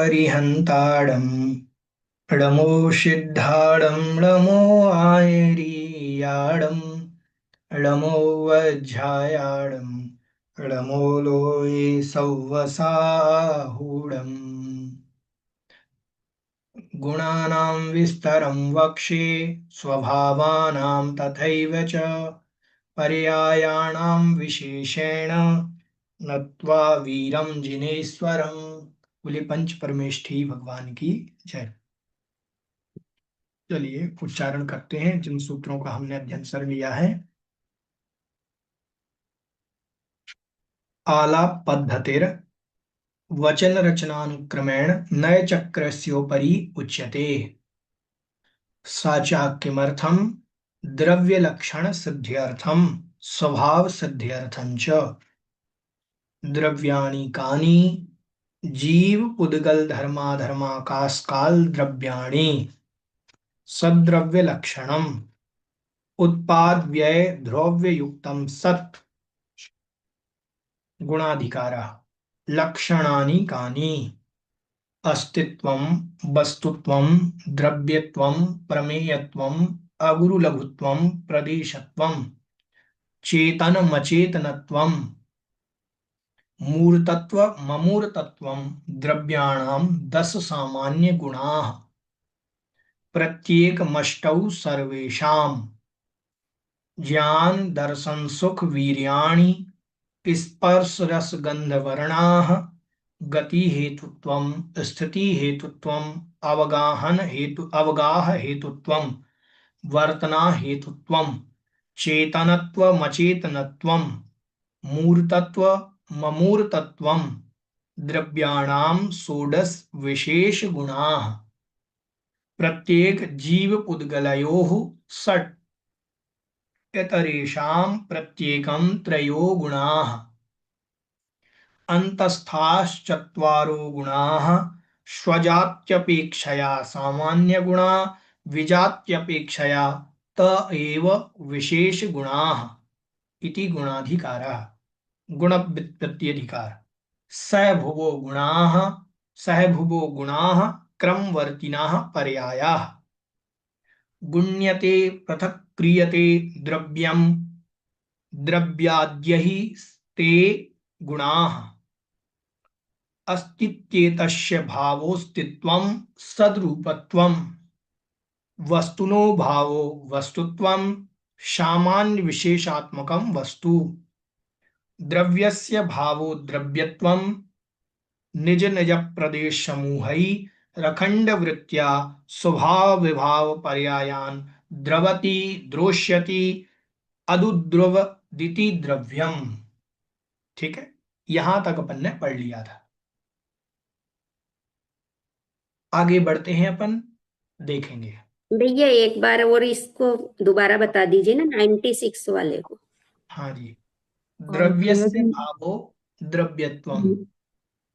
अरिहन्ताडं णमो सिद्धाडं णमो आयरीयाडं णमो वज्झायाडं णमो लोये सव्वसाहूडम् गुणानां विस्तरं वक्ष्ये स्वभावानां तथैव च पर्यायाणां विशेषेण नत्वा वीरं जिनेश्वरम्। बोले पंच परमेष्ठी भगवान की जय। चलिए उच्चारण करते हैं जिन सूत्रों का हमने अध्ययन कर लिया है। आलाप पद्धतिर वचन रचनानुक्रमेण नय चक्रस्योपरि उच्यते। साचा किमर्थम द्रव्य लक्षण सिद्ध्यर्थम स्वभाव सिद्ध्यर्थं च द्रव्याणि कानि जीव पुद्गल धर्माधर्माकाश काल द्रव्याणि सद्द्रव्य लक्षणम उत्पाद व्यय द्रव्य युक्तम सत् गुणाधिकारः लक्षणानि कानि अस्तित्वं वस्तुत्वं द्रव्यत्वं प्रमेयत्वं अगुरुलघुत्वं प्रदेशत्वं चेतनमचेतनत्वं मूर्तत्व ममूर्तत्वं द्रव्याणां 10 सामान्य गुणाः प्रत्येकमष्टौ सर्वेषां ज्ञान दर्शन सुख वीर्याणि स्पर्श रस गंध वर्णाः गति हेतुत्वं स्थिति हेतुत्वं अवगाह हेतुत्वं वर्तना हेतुत्वं चेतनत्वमचेतनत्वं मूर्तत्व ममूर्तत्वं द्रव्याणां 16 विशेष गुणाः प्रत्येक जीव पुद्गलयोः षट् इतरेषां प्रत्येकं त्रयो गुणाः अन्तस्थाश्चत्वारो गुणाः स्वजात्यपेक्षया सामान्यगुणा विजात्यपेक्षया त एव विशेष गुणाः इति गुणाधिकारः गुणव्युत्पत्त्यधिकार सहभुवो गुणाः क्रमवर्तिनः पर्यायाः गुण्यते पृथक् क्रियते द्रव्यं द्रव्याद्यैः ते गुणाः अस्तित्येतस्य भावोऽस्तित्वं सद्रूपत्वं वस्तुनो भावो वस्तुत्वं सामान्य विशेषात्मकं वस्तु द्रव्यस्य भावो द्रव्यत्वं निज निज प्रदेश समूहै रखंड वृत्त्या स्वभाव विभाव पर्यायान द्रवति द्रोष्यति अदुद्रवदिति द्रव्यम। ठीक है, यहां तक अपन ने पढ़ लिया था। आगे बढ़ते हैं, अपन देखेंगे। भैया एक बार और इसको दोबारा बता दीजिए ना, 96 वाले को। हाँ जी, द्रव्यस्य भावो द्रव्यत्वम,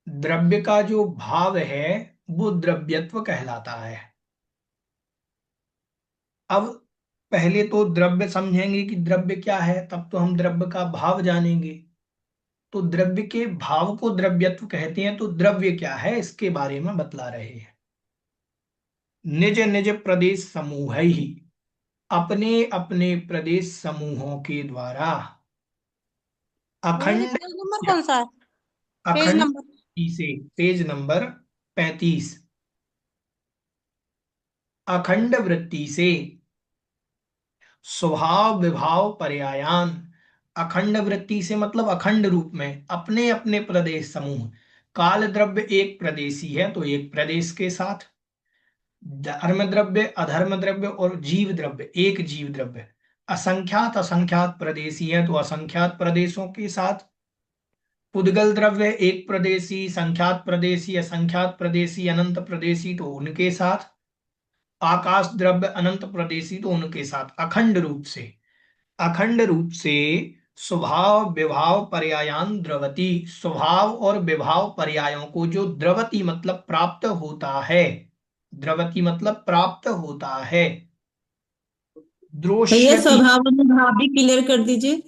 द्रव्य का जो भाव है वो द्रव्यत्व कहलाता है। अब पहले तो द्रव्य समझेंगे कि द्रव्य क्या है, तब तो हम द्रव्य का भाव जानेंगे। तो द्रव्य के भाव को द्रव्यत्व कहते हैं। तो द्रव्य क्या है इसके बारे में बतला रहे हैं। निज निज प्रदेश समूह ही, अपने अपने प्रदेश समूहों के द्वारा अखंड नंबर कौन सा है? पेज अखंड नंबर से पेज नंबर 35 अखंड वृत्ति से स्वभाव विभाव पर्यायान, अखंड वृत्ति से मतलब अखंड रूप में अपने अपने प्रदेश समूह। काल द्रव्य एक प्रदेशी है तो एक प्रदेश के साथ, धर्म द्रव्य अधर्म द्रव्य और जीव द्रव्य एक जीव द्रव्य, असंख्यात असंख्यात प्रदेशी है तो असंख्यात प्रदेशों के साथ, पुद्गल द्रव्य एक प्रदेशी, संख्यात प्रदेशी, असंख्यात प्रदेशी, अनंत प्रदेशी तो उनके साथ, आकाश द्रव्य अनंत प्रदेशी तो उनके साथ, अखंड रूप से स्वभाव विभाव पर्यायान द्रवती, स्वभाव और विभाव पर्यायों को जो द्रवती मतलब प्राप्त होता है, द्रवती मतलब प्राप्त होता है, भैया द्रोष्यति। स्वभाव अनुभाव भी क्लियर कर दीजिए।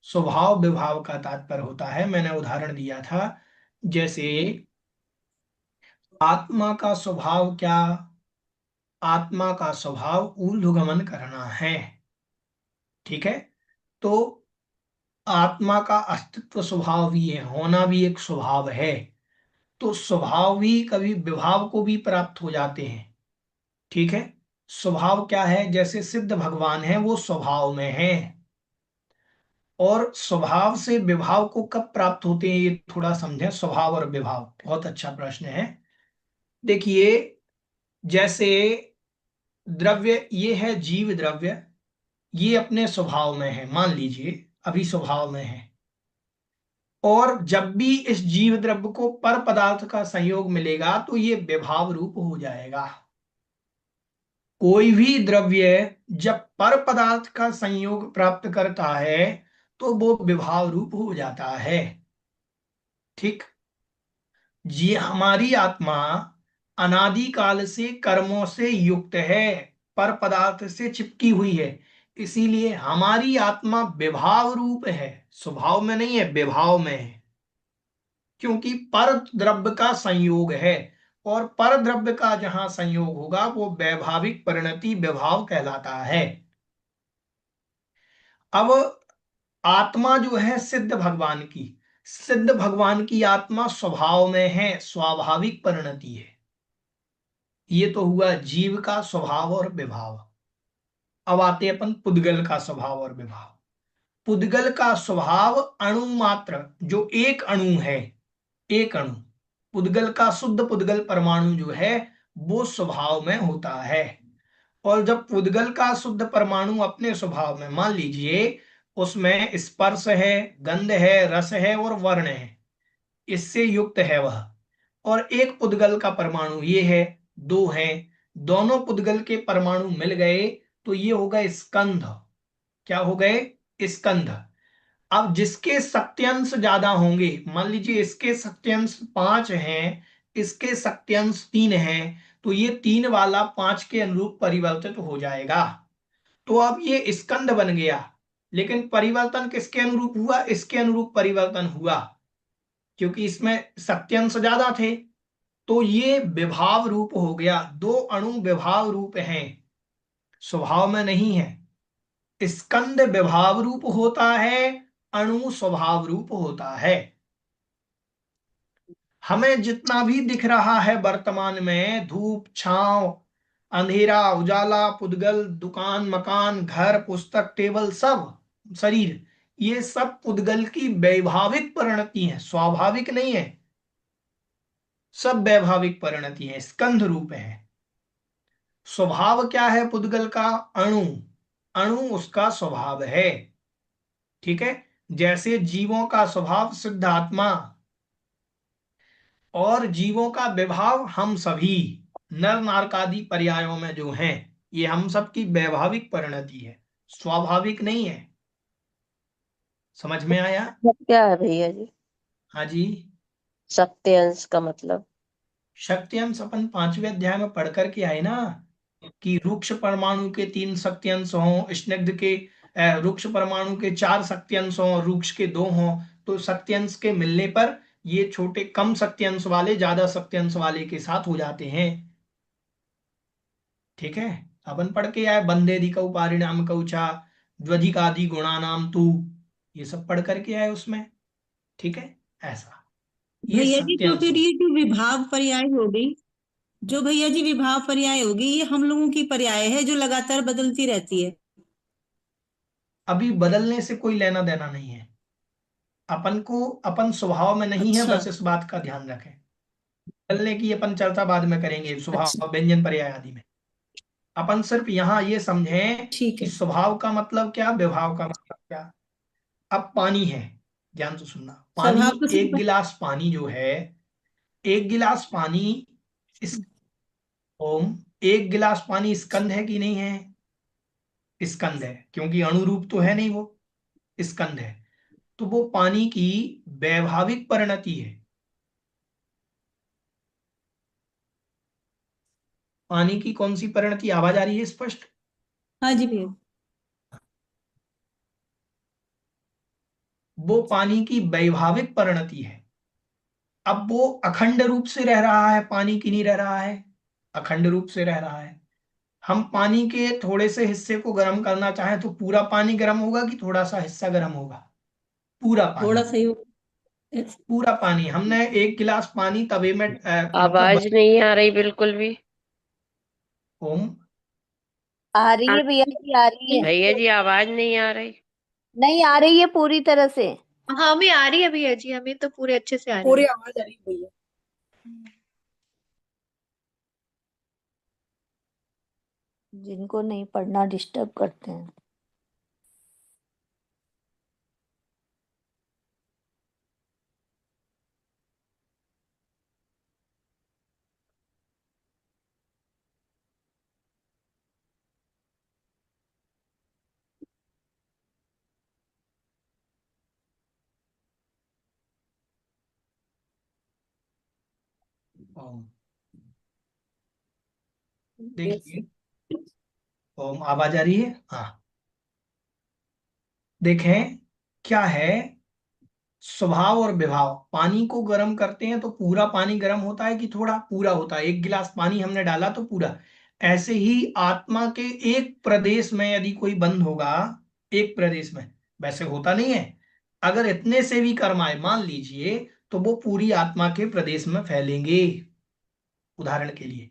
स्वभाव विभाव का तात्पर्य होता है, मैंने उदाहरण दिया था, जैसे आत्मा का स्वभाव क्या, आत्मा का स्वभाव ऊर्ध्वगमन करना है, ठीक है। तो आत्मा का अस्तित्व स्वभाव भी है, होना भी एक स्वभाव है। तो स्वभाव भी कभी विभाव को भी प्राप्त हो जाते हैं, ठीक है। स्वभाव क्या है, जैसे सिद्ध भगवान है वो स्वभाव में है, और स्वभाव से विभाव को कब प्राप्त होते हैं ये थोड़ा समझें। स्वभाव और विभाव बहुत अच्छा प्रश्न है। देखिए, जैसे द्रव्य ये है जीव द्रव्य, ये अपने स्वभाव में है, मान लीजिए अभी स्वभाव में है, और जब भी इस जीव द्रव्य को पर पदार्थ का संयोग मिलेगा तो ये विभाव रूप हो जाएगा। कोई भी द्रव्य जब पर पदार्थ का संयोग प्राप्त करता है तो वो विभाव रूप हो जाता है, ठीक। ये हमारी आत्मा अनादि काल से कर्मों से युक्त है, पर पदार्थ से चिपकी हुई है, इसीलिए हमारी आत्मा विभाव रूप है, स्वभाव में नहीं है, विभाव में है, क्योंकि पर द्रव्य का संयोग है, और पर द्रव्य का जहां संयोग होगा वो वैभाविक परिणति विभाव कहलाता है। अब आत्मा जो है सिद्ध भगवान की, सिद्ध भगवान की आत्मा स्वभाव में है, स्वाभाविक परिणति है। ये तो हुआ जीव का स्वभाव और विभाव। अब आते हैं अपन पुद्गल का स्वभाव और विभाव। पुद्गल का स्वभाव अणु मात्र, जो एक अणु है, एक अणु, पुद्गल का शुद्ध पुद्गल परमाणु जो है वो स्वभाव में होता है। और जब पुद्गल का शुद्ध परमाणु अपने स्वभाव में, मान लीजिए उसमें स्पर्श है, गंध है, रस है और वर्ण है, इससे युक्त है वह, और एक पुद्गल का परमाणु ये है, दो है, दोनों पुद्गल के परमाणु मिल गए तो ये हो गए स्कंध। क्या हो गए, स्कंध। अब जिसके शक्त्यंश ज्यादा होंगे, मान लीजिए इसके शक्त्यंश 5 हैं, इसके शक्त्यंश 3 हैं, तो ये 3 वाला 5 के अनुरूप परिवर्तित हो जाएगा, तो अब ये स्कंद बन गया। लेकिन परिवर्तन किसके अनुरूप हुआ, इसके अनुरूप परिवर्तन हुआ, क्योंकि इसमें शक्त्यंश ज्यादा थे, तो ये विभाव रूप हो गया। दो अणु विभाव रूप हैं, स्वभाव में नहीं है। स्कंद विभाव रूप होता है, अणु स्वभाव रूप होता है। हमें जितना भी दिख रहा है वर्तमान में, धूप छांव, अंधेरा उजाला, पुद्गल, दुकान मकान, घर पुस्तक टेबल, सब शरीर, ये सब पुद्गल की वैभाविक परिणति है, स्वाभाविक नहीं है, सब वैभाविक परिणति है, स्कंध रूप है। स्वभाव क्या है पुद्गल का, अणु, अणु उसका स्वभाव है, ठीक है। जैसे जीवों का स्वभाव सिद्ध आत्मा, और जीवों का विभाव हम सभी नर नारकादि पर्यायों में जो हैं, ये हम सब की वैभाविक परिणति है, स्वाभाविक नहीं है। समझ में आया? मतलब क्या है भैया जी, हाँ जी। सत्य अंश का मतलब? शक्ति अंश अपन 5वें अध्याय में पढ़ करके आए ना, कि रुक्ष परमाणु के 3 शक्ति अंश हों, स्निग्ध के रुक्ष परमाणु के 4 शक्ति अंश हों, रुक्ष के 2 हों, तो शक्ति अंश के मिलने पर ये छोटे कम शक्ति अंश वाले ज्यादा शक्ति अंश वाले के साथ हो जाते हैं, ठीक है। अपन पढ़ के आए, बंदेदि कौ पारिणाम कौचा, द्वधिकादि गुणानाम तू, ये सब पढ़ करके आए उसमें, ठीक है। ऐसा ये भैया जी तो सत्यांश फिर हो। ये जो विभाव पर्याय हो गई, जो भैया जी विभाव पर्याय होगी, ये हम लोगों की पर्याय है जो लगातार बदलती रहती है। अभी बदलने से कोई लेना देना नहीं है, अपन को, अपन स्वभाव में नहीं है, अच्छा। बस इस बात का ध्यान रखें। बदलने की अपन चर्चा बाद में करेंगे, अच्छा, स्वभाव व्यंजन पर्याय आदि में। अपन सिर्फ यहाँ ये समझें ठीक कि है। स्वभाव का मतलब क्या, विभाव का मतलब क्या। अब पानी है, ध्यान से सुनना। स्वभाव पानी, तो एक सिर्फ गिलास पानी जो है, एक गिलास पानी इस ओम, एक गिलास पानी स्कंद है कि नहीं है? स्कंद है, क्योंकि अणुरूप तो है नहीं वो, स्कंद है। तो वो पानी की वैभाविक परिणति है। पानी की कौन सी परिणति? आवाज आ रही है स्पष्ट? हाँ जी भैया। वो पानी की वैभाविक परिणति है। अब वो अखंड रूप से रह रहा है, पानी की नहीं रह रहा है, अखंड रूप से रह रहा है। हम पानी के थोड़े से हिस्से को गर्म करना चाहें तो पूरा पानी गर्म होगा कि थोड़ा सा हिस्सा गर्म होगा? पूरा पानी। थोड़ा सा ही पूरा पानी। हमने एक गिलास पानी तवे में मतलब आवाज नहीं आ रही बिल्कुल भी। ओम, आ रही है भैया जी, आ रही है। भैया जी आवाज नहीं आ रही। नहीं आ रही है पूरी तरह से। हाँ हमें आ रही है भैया जी, हमें तो पूरे अच्छे से आ रही पूरी है। आवाज आ रही है भैया। जिनको नहीं पढ़ना डिस्टर्ब करते हैं। ओम, देखिए। ओम, आवाज आ रही है? हाँ। देखें क्या है स्वभाव और विभाव। पानी को गर्म करते हैं तो पूरा पानी गर्म होता है कि थोड़ा? पूरा होता है। एक गिलास पानी हमने डाला तो पूरा। ऐसे ही आत्मा के एक प्रदेश में यदि कोई बंद होगा, एक प्रदेश में, वैसे होता नहीं है, अगर इतने से भी कर्म आए मान लीजिए, तो वो पूरी आत्मा के प्रदेश में फैलेंगे। उदाहरण के लिए,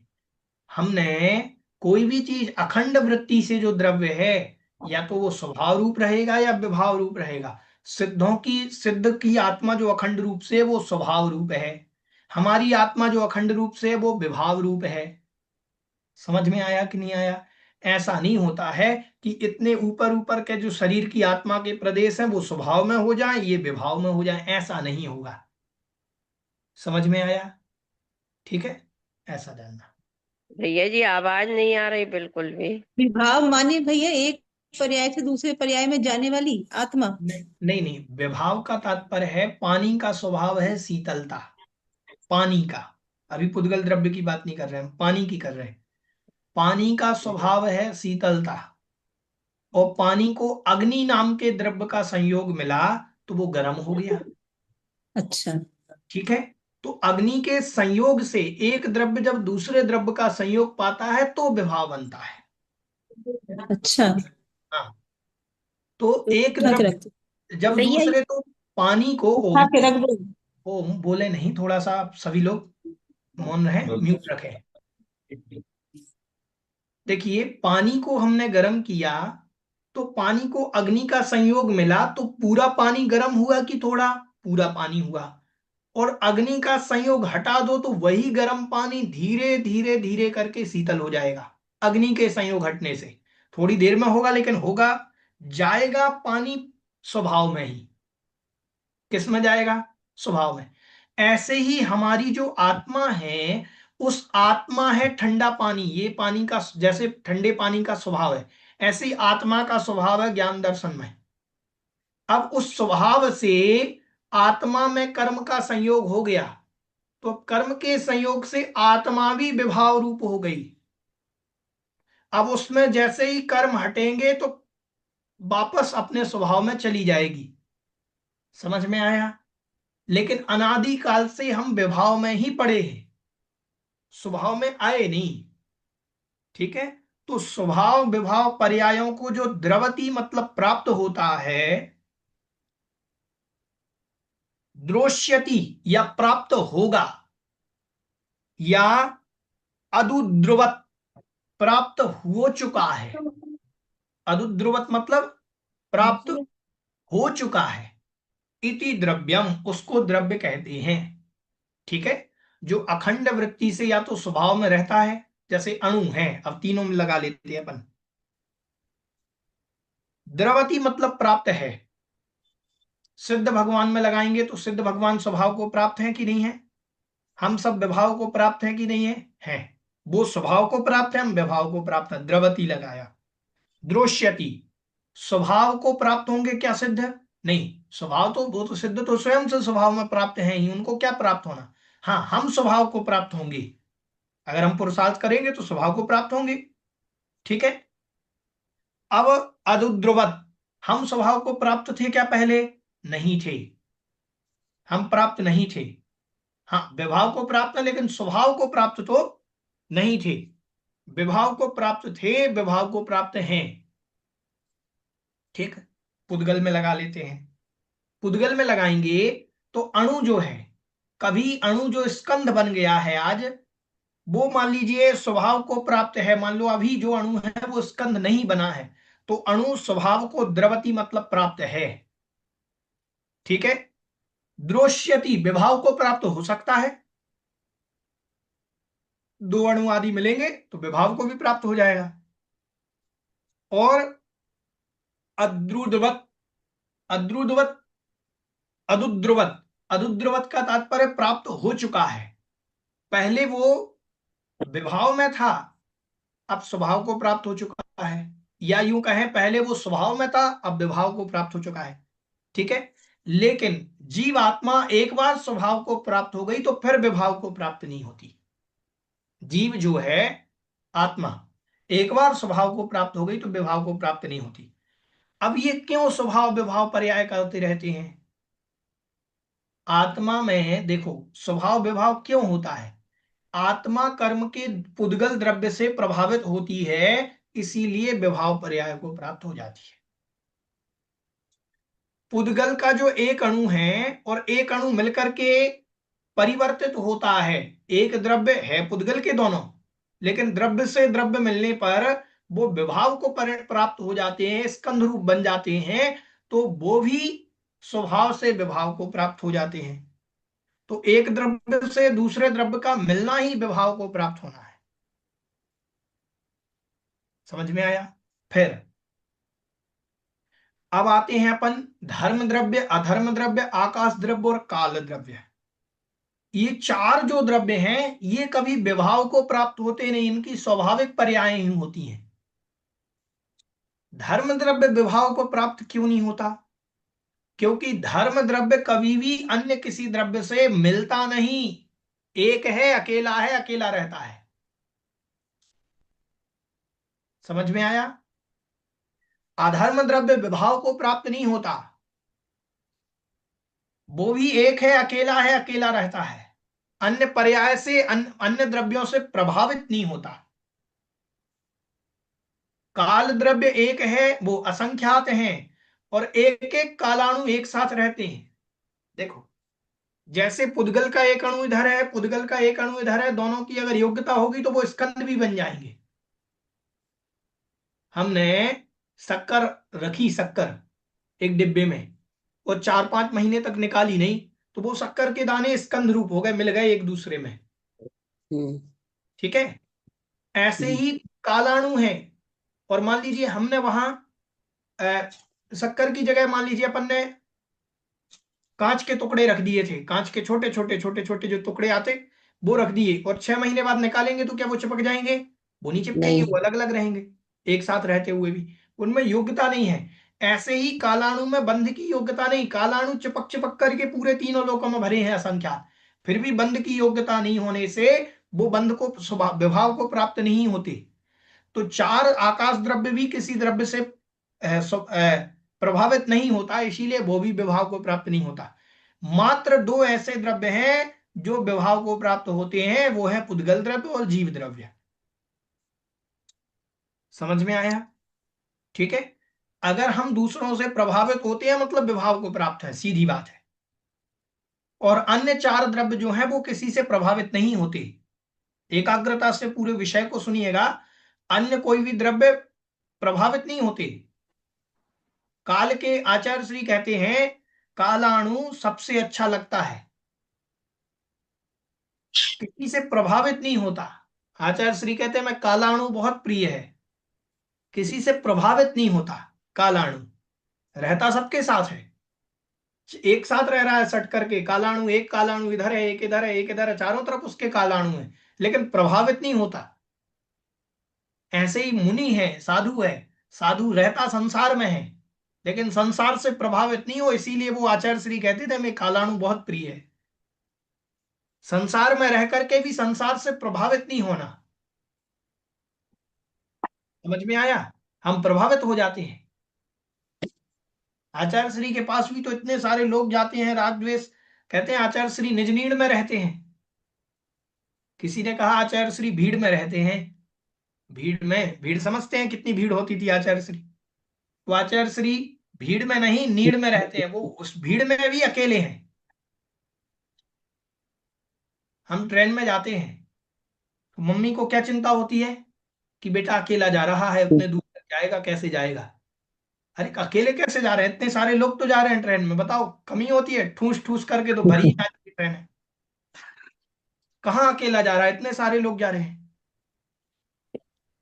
हमने कोई भी चीज अखंड वृत्ति से जो द्रव्य है, या तो वो स्वभाव रूप रहेगा या विभाव रूप रहेगा। सिद्धों की, सिद्ध की आत्मा जो अखंड रूप से है, वो स्वभाव रूप है। हमारी आत्मा जो अखंड रूप से है, वो विभाव रूप है। समझ में आया कि नहीं आया? ऐसा नहीं होता है कि इतने ऊपर ऊपर के जो शरीर की आत्मा के प्रदेश हैं वो स्वभाव में हो जाए, ये विभाव में हो जाए, ऐसा नहीं होगा। समझ में आया? ठीक है, ऐसा जानना। भैया जी आवाज नहीं आ रही बिल्कुल भी। विभाव माने भैया एक पर्याय से दूसरे पर्याय में जाने वाली आत्मा। नहीं नहीं नहीं, विभाव का तात्पर्य है पानी का स्वभाव है शीतलता। पानी का, अभी पुद्गल द्रव्य की बात नहीं कर रहे हैं, पानी की कर रहे हैं। पानी का स्वभाव है शीतलता, और पानी को अग्नि नाम के द्रव्य का संयोग मिला तो वो गर्म हो गया। अच्छा ठीक है। तो अग्नि के संयोग से एक द्रव्य जब दूसरे द्रव्य का संयोग पाता है तो विभाव बनता है। अच्छा। हाँ। तो एक उठा के रख द्रव्य जब भैया दूसरे, तो पानी को उठा के रख दो। ओम बोले नहीं, थोड़ा सा आप सभी लोग मौन रहे, म्यूट रखें। देखिए, पानी को हमने गर्म किया तो पानी को अग्नि का संयोग मिला तो पूरा पानी गर्म हुआ कि थोड़ा? पूरा पानी हुआ। और अग्नि का संयोग हटा दो तो वही गर्म पानी धीरे धीरे धीरे करके शीतल हो जाएगा। अग्नि के संयोग हटने से थोड़ी देर में होगा, लेकिन होगा। जाएगा पानी स्वभाव में ही। किस में जाएगा? स्वभाव में। ऐसे ही हमारी जो आत्मा है, उस आत्मा है ठंडा पानी। ये पानी का, जैसे ठंडे पानी का स्वभाव है, ऐसे ही आत्मा का स्वभाव है ज्ञान दर्शन में। अब उस स्वभाव से आत्मा में कर्म का संयोग हो गया, तो कर्म के संयोग से आत्मा भी विभाव रूप हो गई। अब उसमें जैसे ही कर्म हटेंगे तो वापस अपने स्वभाव में चली जाएगी। समझ में आया? लेकिन अनादि काल से हम विभाव में ही पड़े हैं, स्वभाव में आए नहीं। ठीक है। तो स्वभाव विभाव पर्यायों को जो द्रवति मतलब प्राप्त होता है, द्रोष्यति या प्राप्त होगा, या अदुद्रुवत प्राप्त हो चुका है। अदुद्रुवत मतलब प्राप्त हो चुका है। इति द्रव्यम, उसको द्रव्य कहते हैं। ठीक है। जो अखंड वृत्ति से या तो स्वभाव में रहता है, जैसे अणु है, अब तीनों में लगा लेते हैं अपन। द्रवति मतलब प्राप्त है, सिद्ध भगवान में लगाएंगे तो सिद्ध भगवान स्वभाव को प्राप्त हैं कि नहीं है? हम सब विभाव को प्राप्त हैं कि नहीं है? हैं। वो स्वभाव को प्राप्त है, हम विभाव को प्राप्त है। द्रवती लगाया। द्रोष्यति, स्वभाव को प्राप्त होंगे क्या सिद्ध? नहीं, स्वभाव तो वो तो सिद्ध तो स्वयं से स्वभाव में प्राप्त है ही, उनको क्या प्राप्त होना? हाँ, हम स्वभाव को प्राप्त होंगे। अगर हम पुरुषार्थ करेंगे तो स्वभाव को प्राप्त होंगे। ठीक है। अब अदुद्रुवत, हम स्वभाव को प्राप्त थे क्या पहले? नहीं थे, हम प्राप्त नहीं थे। हाँ, विभाव को प्राप्त है लेकिन स्वभाव को प्राप्त तो नहीं थे। विभाव को प्राप्त थे, विभाव को प्राप्त हैं। ठीक है, पुद्गल में लगा लेते हैं। पुद्गल में लगाएंगे तो अणु जो है, कभी अणु जो स्कंध बन गया है आज, वो मान लीजिए स्वभाव को प्राप्त है। मान लो अभी जो अणु है वो स्कंध नहीं बना है, तो अणु स्वभाव को द्रवती मतलब प्राप्त है। ठीक है। द्रोष्यति, विभाव को प्राप्त हो सकता है। दो अणु आदि मिलेंगे तो विभाव को भी प्राप्त हो जाएगा। और अद्रुद्वत, अद्रुद्वत, अदुद्रुवत, अदुद्रुवत का तात्पर्य प्राप्त हो चुका है। पहले वो विभाव में था, अब स्वभाव को प्राप्त हो चुका है। या यूं कहें, पहले वो स्वभाव में था, अब विभाव को प्राप्त हो चुका है। ठीक है। लेकिन जीव आत्मा एक बार स्वभाव को प्राप्त हो गई तो फिर विभाव को प्राप्त नहीं होती। जीव जो है आत्मा, एक बार स्वभाव को प्राप्त हो गई तो विभाव को प्राप्त नहीं होती। अब ये क्यों स्वभाव विभाव पर्याय करते रहते हैं? आत्मा में देखो, स्वभाव विभाव क्यों होता है? आत्मा कर्म के पुद्गल द्रव्य से प्रभावित होती है, इसीलिए विभाव पर्याय को प्राप्त हो जाती है। पुद्गल का जो एक अणु है और एक अणु मिलकर के परिवर्तित होता है। एक द्रव्य है पुद्गल के दोनों, लेकिन द्रव्य से द्रव्य मिलने पर वो विभाव को प्राप्त हो जाते हैं, स्कंध रूप बन जाते हैं, तो वो भी स्वभाव से विभाव को प्राप्त हो जाते हैं। तो एक द्रव्य से दूसरे द्रव्य का मिलना ही विभाव को प्राप्त होना है। समझ में आया? फिर अब आते हैं अपन धर्म द्रव्य, अधर्म द्रव्य, आकाश द्रव्य और काल द्रव्य। ये चार जो द्रव्य हैं ये कभी विभाव को प्राप्त होते नहीं, इनकी स्वाभाविक पर्याय ही होती हैं। धर्म द्रव्य विभाव को प्राप्त क्यों नहीं होता? क्योंकि धर्म द्रव्य कभी भी अन्य किसी द्रव्य से मिलता नहीं, एक है, अकेला रहता है। समझ में आया? अधर्म द्रव्य विभाव को प्राप्त नहीं होता, वो भी एक है, अकेला रहता है, अन्य पर्याय से अन्य द्रव्यों से प्रभावित नहीं होता। काल द्रव्य एक है, वो असंख्यात हैं और एक एक कालाणु एक साथ रहते हैं। देखो, जैसे पुद्गल का एक अणु इधर है, पुद्गल का एक अणु इधर है, दोनों की अगर योग्यता होगी तो वो स्कंद भी बन जाएंगे। हमने शक्कर रखी, शक्कर एक डिब्बे में, और 4-5 महीने तक निकाली नहीं, तो वो शक्कर के दाने स्कंद रूप हो गए, मिल गए एक दूसरे में। ठीक है। ऐसे ही कालाणु है, और मान लीजिए हमने वहां शक्कर की जगह मान लीजिए अपन ने कांच के टुकड़े रख दिए थे, कांच के छोटे छोटे जो टुकड़े आते वो रख दिए, और 6 महीने बाद निकालेंगे तो क्या वो चिपक जाएंगे? वो नहीं चिपकेंगे, वो अलग अलग रहेंगे, एक साथ रहते हुए भी उनमें योग्यता नहीं है। ऐसे ही कालाणु में बंध की योग्यता नहीं, कालाणु चिपक करके पूरे तीनों लोकों में भरे हैं असंख्यात, फिर भी बंध की योग्यता नहीं होने से वो बंध को विभाव को प्राप्त नहीं होते। तो चार आकाश द्रव्य भी किसी द्रव्य से प्रभावित नहीं होता, इसीलिए वो भी विभाव को प्राप्त नहीं होता। मात्र दो ऐसे द्रव्य हैं जो विभाव को प्राप्त होते हैं, वो है पुद्गल द्रव्य और जीव द्रव्य। समझ में आया? ठीक है। अगर हम दूसरों से प्रभावित होते हैं मतलब विभाव को प्राप्त है, सीधी बात है। और अन्य चार द्रव्य जो हैं वो किसी से प्रभावित नहीं होते। एकाग्रता से पूरे विषय को सुनिएगा, अन्य कोई भी द्रव्य प्रभावित नहीं होते। काल के आचार्य श्री कहते हैं कालाणु सबसे अच्छा लगता है, किसी से प्रभावित नहीं होता। आचार्य श्री कहते हैं मैं कालाणु बहुत प्रिय है, किसी से प्रभावित नहीं होता। कालाणु रहता सबके साथ है, एक साथ रह रहा है सट करके, कालाणु, एक कालाणु इधर है, एक इधर है, एक इधर है, चारों तरफ उसके कालाणु है, लेकिन प्रभावित नहीं होता। ऐसे ही मुनि है, साधु है, साधु रहता संसार में है लेकिन संसार से प्रभावित नहीं हो, इसीलिए वो आचार्य श्री कहते थे हमें कालाणु बहुत प्रिय है। संसार में रह करके भी संसार से प्रभावित नहीं होना। समझ में आया? हम प्रभावित हो जाते हैं। आचार्य श्री के पास भी तो इतने सारे लोग जाते हैं, राग द्वेष, कहते हैं आचार्य श्री निज नीड़ में रहते हैं। किसी ने कहा आचार्य श्री भीड़ में रहते हैं। भीड़ में, भीड़ समझते हैं कितनी भीड़ होती थी आचार्य श्री? तो आचार्य श्री भीड़ में नहीं, नीड़ में रहते हैं, वो उस भीड़ में भी अकेले हैं। हम ट्रेन में जाते हैं तो मम्मी को क्या चिंता होती है कि बेटा अकेला जा रहा है, उतने दूर तक जाएगा, कैसे जाएगा? अरे अकेले कैसे जा रहे हैं, इतने सारे लोग तो जा रहे हैं ट्रेन में, बताओ कमी होती है? ठूस ठूस करके तो भरी जाती ट्रेन है, कहाँ अकेला जा रहा है, इतने सारे लोग जा रहे हैं।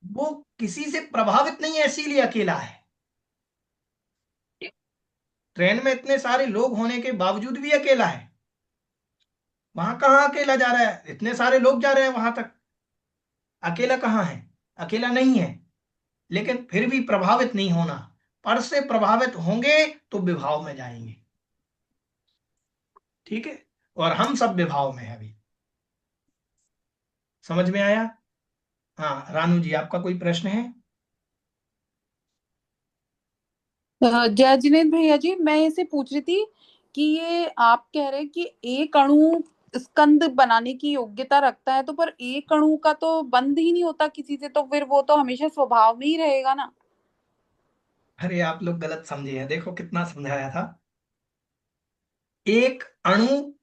वो किसी से प्रभावित नहीं है इसीलिए अकेला है। ट्रेन में इतने सारे लोग होने के बावजूद भी अकेला है। वहां कहाँ अकेला जा रहा है, इतने सारे लोग जा रहे हैं वहां तक, अकेला कहाँ है? अकेला नहीं है, लेकिन फिर भी प्रभावित नहीं होना। पर से प्रभावित होंगे तो विभाव में जाएंगे। ठीक है, और हम सब विभाव में है अभी। समझ में आया? हाँ रानू जी, आपका कोई प्रश्न है? जय जिनेन्द्र भैया जी, मैं इसे पूछ रही थी कि ये आप कह रहे हैं कि एक अणु स्कंद बनाने की योग्यता रखता है, तो पर एक अणु का तो बंध ही नहीं होता किसी से, तो फिर वो तो हमेशा स्वभाव में ही रहेगा ना। अरे आप लोग गलत समझे हैं, देखो कितना समझाया था। एक अणु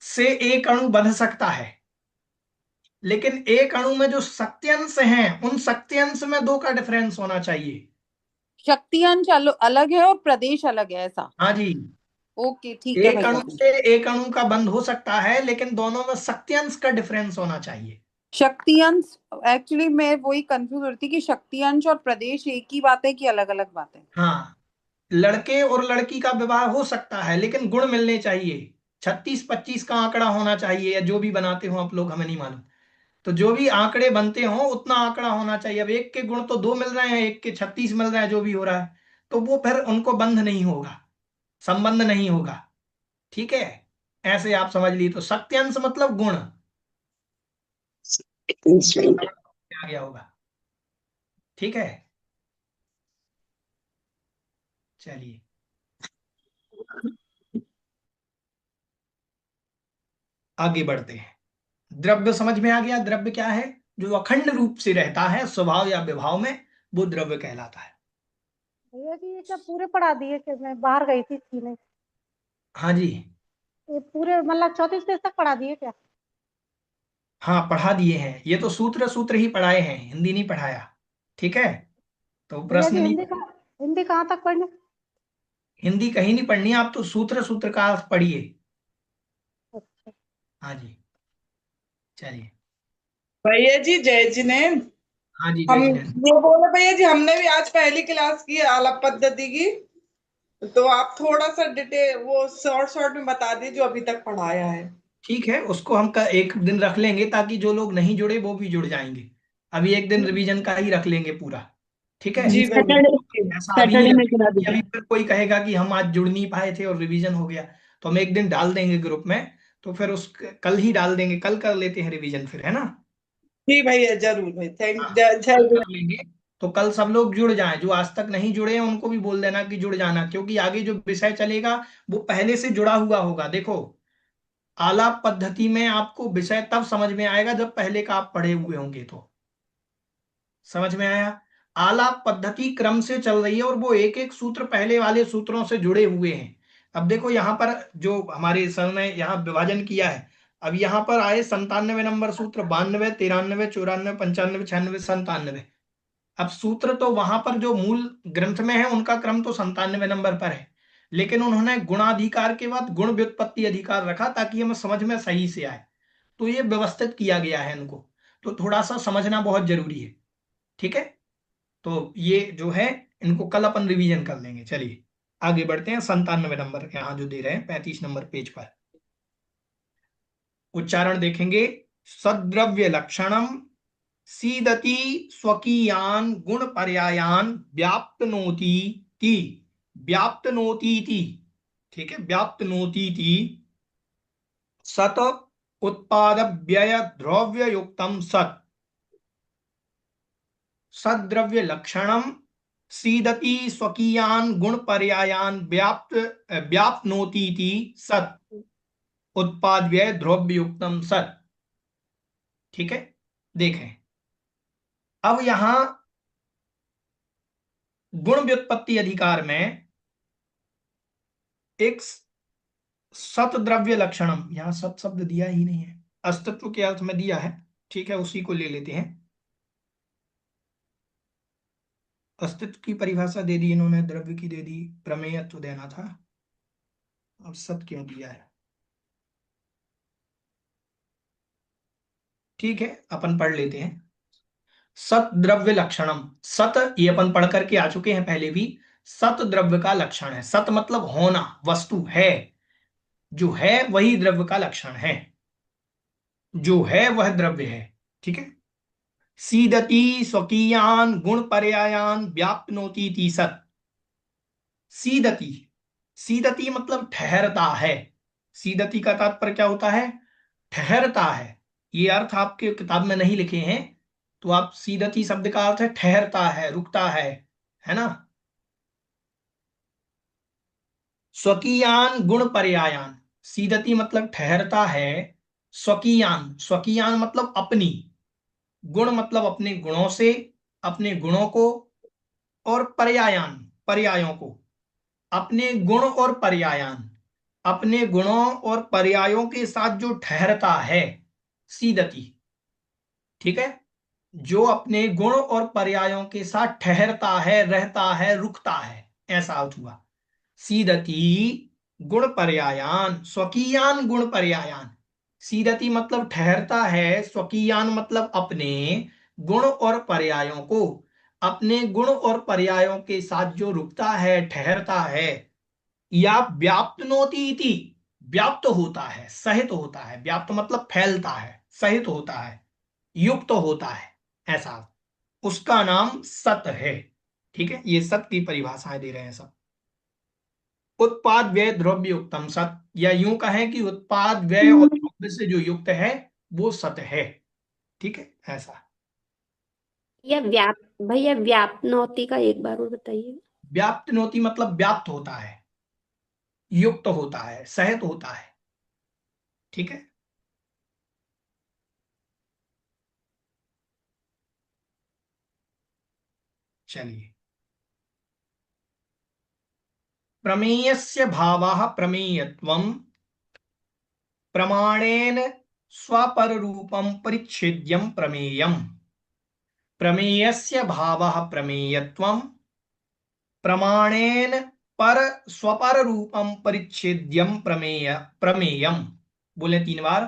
से एक अणु बंध सकता है, लेकिन एक अणु में जो शक्तियांश हैं, उन शक्तियांश में दो का डिफरेंस होना चाहिए। शक्ति अंश अलग है और प्रदेश अलग है, ऐसा? हाँ जी, ओके ठीक है एक भैया अणु जी। से एक अणु का बंध हो सकता है, लेकिन दोनों में शक्तियांश का डिफरेंस होना चाहिए। शक्ति अंश, एक्चुअली मैं वही कंफ्यूज हो रही थी कि शक्ति अंश और प्रदेश एक ही बात है कि अलग अलग बात है? हाँ, लड़के और लड़की का विवाह हो सकता है, लेकिन गुण मिलने चाहिए। 36-25 का आंकड़ा होना चाहिए, या जो भी बनाते हो आप लोग, हमें नहीं मालूम। तो जो भी आंकड़े बनते हो उतना आंकड़ा होना चाहिए। अब एक के गुण तो 2 मिल रहे हैं, एक के 36 मिल रहे हैं, जो भी हो रहा है, तो वो फिर उनको बंध नहीं होगा, संबंध नहीं होगा। ठीक है, ऐसे आप समझ लीजिए। तो सत्यांश मतलब गुण, आ गया होगा। ठीक है, चलिए आगे बढ़ते हैं। द्रव्य समझ में आ गया। द्रव्य क्या है? जो अखंड रूप से रहता है स्वभाव या विभाव में, वो द्रव्य कहलाता है। भैया जी ये क्या पूरे पढ़ा दिए? कि मैं बाहर गई थी सीने, हाँ जी, ये पूरे मतलब 34 पेज तक पढ़ा दिए क्या? हाँ पढ़ा दिए हैं, ये तो सूत्र सूत्र ही पढ़ाए हैं, हिंदी नहीं पढ़ाया। ठीक है, तो भैया प्रश्न जी नहीं। हिंदी कहाँ तक पढ़नी? हिंदी कहीं नहीं पढ़नी, आप तो सूत्र सूत्र का पढ़िए। अच्छा। हाँ जी, चलिए। भैया जी जय जिनेन्द्र। हाँ जी, हम जय ये जिनेन्द्र। बोले भैया जी, हमने भी आज पहली क्लास की है आलाप पद्धति की, तो आप थोड़ा सा डिटेल वो शॉर्ट शॉर्ट में बता दीजिए जो अभी तक पढ़ाया है। ठीक है, उसको हम एक दिन रख लेंगे, ताकि जो लोग नहीं जुड़े वो भी जुड़ जाएंगे। अभी एक दिन रिवीजन का ही रख लेंगे पूरा। ठीक है, जी भैया। ऐसा अभी नहीं रखेंगे कि अभी फिर कोई कहेगा कि हम आज जुड़ नहीं पाए थे और रिवीजन हो गया। तो हम एक दिन डाल देंगे ग्रुप में, तो फिर उस कल ही डाल देंगे, कल कर लेते हैं रिवीजन फिर, है ना? जी भैया जरूर भाई, थैंक हाँ, जय कल जय। कर लेंगे। तो कल सब लोग जुड़ जाएं, जो आज तक नहीं जुड़े हैं उनको भी बोल देना कि जुड़ जाना, क्योंकि आगे जो विषय चलेगा वो पहले से जुड़ा हुआ होगा। देखो, आलाप पद्धति में आपको विषय तब समझ में आएगा जब पहले का आप पढ़े हुए होंगे। तो समझ में आया? आलाप पद्धति क्रम से चल रही है और वो एक एक सूत्र पहले वाले सूत्रों से जुड़े हुए हैं। अब देखो यहाँ पर जो हमारे सर ने यहाँ विभाजन किया है, अब यहाँ पर आए 97 नंबर सूत्र, 92, 93, 94, 95, 96, 97। अब सूत्र तो वहां पर जो मूल ग्रंथ में है उनका क्रम तो 97 नंबर पर है, लेकिन उन्होंने गुणाधिकार के बाद गुण व्युत्पत्ति अधिकार रखा ताकि हमें समझ में सही से आए। तो ये व्यवस्थित किया गया है इनको, तो थोड़ा सा समझना बहुत जरूरी है। ठीक है, तो ये जो है इनको कल अपन रिवीजन कर लेंगे। चलिए, आगे बढ़ते हैं 97 नंबर यहाँ जो दे रहे हैं 35 नंबर पेज पर। उच्चारण देखेंगे। सद्द्रव्य लक्षणम सीदति स्वकीयान गुण पर्यायान व्याप्तनोति ति। व्याप्तनोति ति, ठीक है, व्याप्तनोति ति सत उत्पाद व्यय द्रव्य युक्तम सत। सद्द्रव्य लक्षणम सीदति स्वकीयान गुण पर्यायान व्याप्नोति ति सत उत्पाद व्यय द्रव्य युक्तम सत। ठीक है, देखें अब यहां गुण व्युत्पत्ति अधिकार में एक सत द्रव्य लक्षणम, यहां सत शब्द दिया ही नहीं है, अस्तित्व के अर्थ में दिया है, ठीक है, उसी को ले लेते हैं। अस्तित्व की परिभाषा दे दी इन्होंने, द्रव्य की दे दी, प्रमेयत्व देना था, अब सत क्यों दिया है? ठीक है, अपन पढ़ लेते हैं। सत द्रव्य लक्षणम, सत ये अपन पढ़ करके आ चुके हैं पहले भी। सत द्रव्य का लक्षण है। सत मतलब होना, वस्तु है, जो है वही द्रव्य का लक्षण है, जो है वह द्रव्य है। ठीक है, सीदति स्वकीयान गुण पर्यायान व्याप्नोति इति सत। सीदति, सीदति मतलब ठहरता है। सीदति का तात्पर्य क्या होता है? ठहरता है। ये अर्थ आपके किताब में नहीं लिखे हैं, तो आप सीदति शब्द का अर्थ है ठहरता है, रुकता है ना। स्वकीयान गुण पर्यायान, सीदति मतलब ठहरता है, स्वकीयान, स्वकीयान मतलब अपनी, गुण मतलब अपने गुणों से, अपने गुणों को, और पर्यायान, पर्यायों को, अपने गुण और पर्यायान, अपने गुणों और पर्यायों के साथ जो ठहरता है, सीदति। ठीक है, जो अपने गुण और पर्यायों के साथ ठहरता है, रहता है, रुकता है, ऐसा अर्थ हुआ। सीदति गुण पर्यायान, स्वकीयान गुण पर्यायान। सीदति मतलब ठहरता है, स्वकीयान मतलब अपने गुण और पर्यायों को, अपने गुण और पर्यायों के साथ जो रुकता है, ठहरता है, या व्याप्तनोति इति, व्याप्त होता है, सहित होता है। व्याप्त मतलब फैलता है, सहित होता है, युक्त होता है, ऐसा उसका नाम सत है। ठीक है, ये सत की परिभाषाएं दे रहे हैं सब। उत्पाद व्यय द्रव्य युक्तम सत, या यूं कहें कि उत्पाद व्यय और द्रव्य से जो युक्त है वो सत है। ठीक है, ऐसा। भैया व्याप्नोति का एक बार और बताइए। व्याप्तनोति मतलब व्याप्त होता है, युक्त होता है, सहित होता है। ठीक है, चलिए। प्रमेयस्य भावः प्रमेयत्वं प्रमाणेन स्वपररूपं परिच्छेद्यं प्रमेयम्। प्रमेयस्य भावः प्रमेयत्वं प्रमाणेन पर स्वपर रूपम परिच्छेद्यम प्रमेयम्। बोले 3 बार।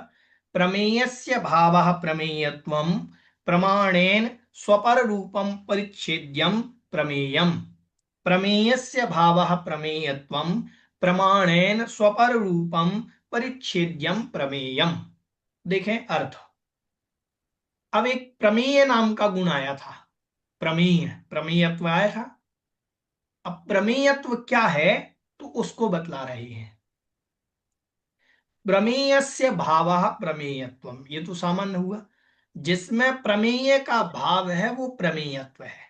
प्रमेयस्य भावः प्रमेयत्वं प्रमाणेन स्वपर रूपम परिच्छेद्यम प्रमेयम्। प्रमेयस्य भावः प्रमेयत्वं प्रमाणेन स्वपर रूपम परिच्छेद्यम प्रमेयम्। देखें अर्थ। अब एक प्रमेय नाम का गुण आया था, प्रमेय, प्रमेयत्व आया था। अब प्रमेयत्व क्या है तो उसको बतला रहे हैं। प्रमेयस्य भावः प्रमेयत्वम्, ये तो सामान्य हुआ, जिसमें प्रमेय का भाव है वो प्रमेयत्व है।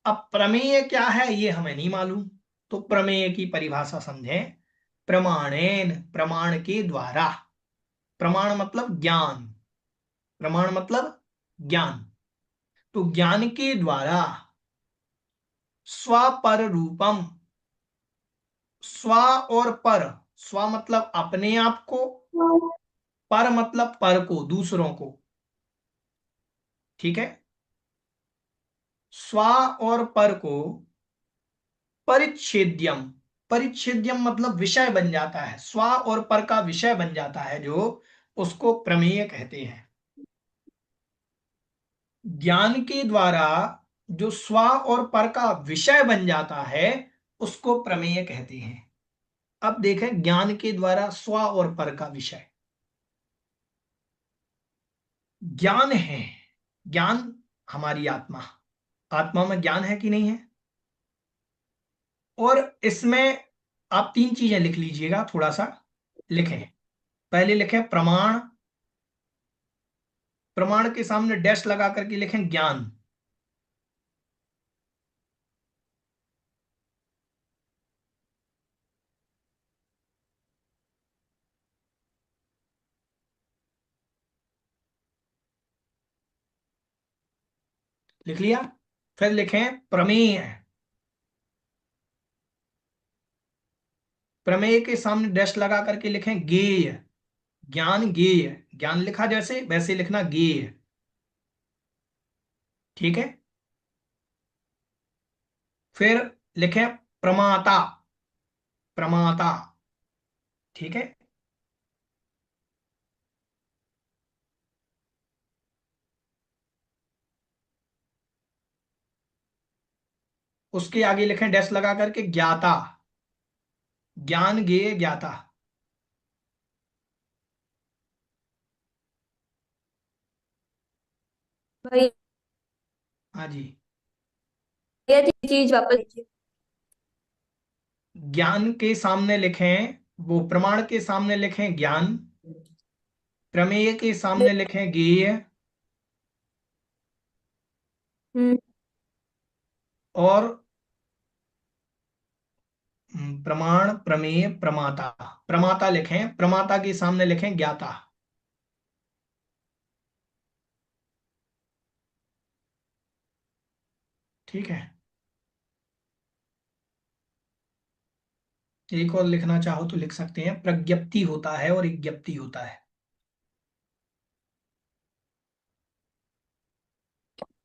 अब प्रमेय क्या है ये हमें नहीं मालूम, तो प्रमेय की परिभाषा समझें। प्रमाणेन, प्रमाण के द्वारा, प्रमाण मतलब ज्ञान, प्रमाण मतलब ज्ञान, तो ज्ञान के द्वारा स्वपर रूपम, स्व और पर, स्व मतलब अपने आप को, पर मतलब पर को, दूसरों को। ठीक है, स्व और पर को परिच्छेद्यम, परिच्छेद्यम मतलब विषय बन जाता है, स्व और पर का विषय बन जाता है जो, उसको प्रमेय कहते हैं। ज्ञान के द्वारा जो स्व और पर का विषय बन जाता है उसको प्रमेय कहते हैं। अब देखें ज्ञान के द्वारा स्व और पर का विषय। ज्ञान है, ज्ञान हमारी आत्मा, आत्मा में ज्ञान है कि नहीं है? और इसमें आप तीन चीजें लिख लीजिएगा, थोड़ा सा लिखें। पहले लिखें प्रमाण, प्रमाण के सामने डैश लगा करके लिखें ज्ञान। लिख लिया? फिर लिखें प्रमेय, प्रमेय के सामने डैश लगा करके लिखें गेय, ज्ञान गेय, ज्ञान लिखा जैसे वैसे लिखना गेय, ठीक है? फिर लिखें प्रमाता, प्रमाता, ठीक है? उसके आगे लिखें डैश लगा करके ज्ञाता, ज्ञान गेय ज्ञाता। भैया हाँ जी। जी चीज वापस लीजिए। ज्ञान के सामने लिखें, वो प्रमाण के सामने लिखें ज्ञान, प्रमेय के सामने लिखें गेय, और प्रमाण प्रमेय प्रमाता, प्रमाता लिखें, प्रमाता के सामने लिखें ज्ञाता। ठीक है? एक और लिखना चाहो तो लिख सकते हैं, प्रज्ञप्ति होता है और एक ज्ञप्ति होता है।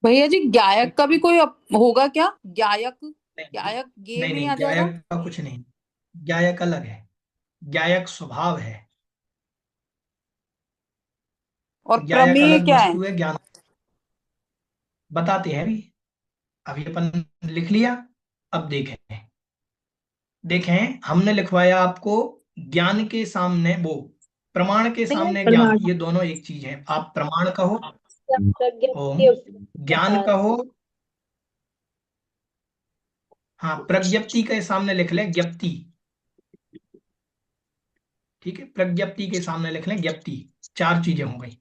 भैया जी गायक का भी कोई होगा क्या? गायक, नहीं गायक गे नहीं में नहीं, आ जाएगा। गायक का कुछ नहीं, गायक अलग है, गायक स्वभाव है, और गायक प्रमेय अलग क्या है? वस्तु है, ज्ञान बताते हैं अभी। अभी अपन लिख लिया। अब देखें, देखें हमने लिखवाया आपको ज्ञान के सामने वो, प्रमाण के सामने ज्ञान, ये दोनों एक चीज है। आप प्रमाण कहो ओम, ज्ञान कहो, हाँ प्रज्ञप्ति के सामने लिख लें ज्ञप्ति, ठीक है? प्रज्ञप्ति के सामने लिख लें ज्ञप्ति, चार चीजें हो गई।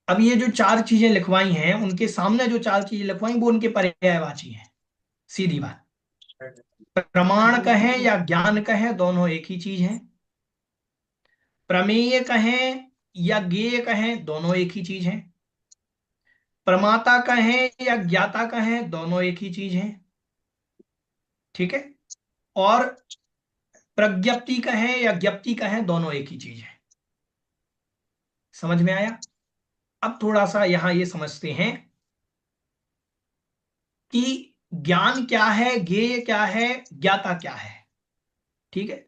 अब ये जो चार चीजें लिखवाई हैं, उनके सामने जो चार चीजें लिखवाई वो उनके पर्यायवाची हैं, सीधी बात। प्रमाण कहें या ज्ञान कहें, दोनों एक ही चीज है। प्रमेय कहें या ज्ञेय कहें, दोनों एक ही चीज है। प्रमाता कहें या ज्ञाता कहें, दोनों एक ही चीज है, ठीक है? और प्रज्ञप्ति कहें या ज्ञप्ति कहें, दोनों एक ही चीज है। समझ में आया? अब थोड़ा सा यहां ये समझते हैं कि ज्ञान क्या है, ज्ञेय क्या है, ज्ञाता क्या है, ठीक है?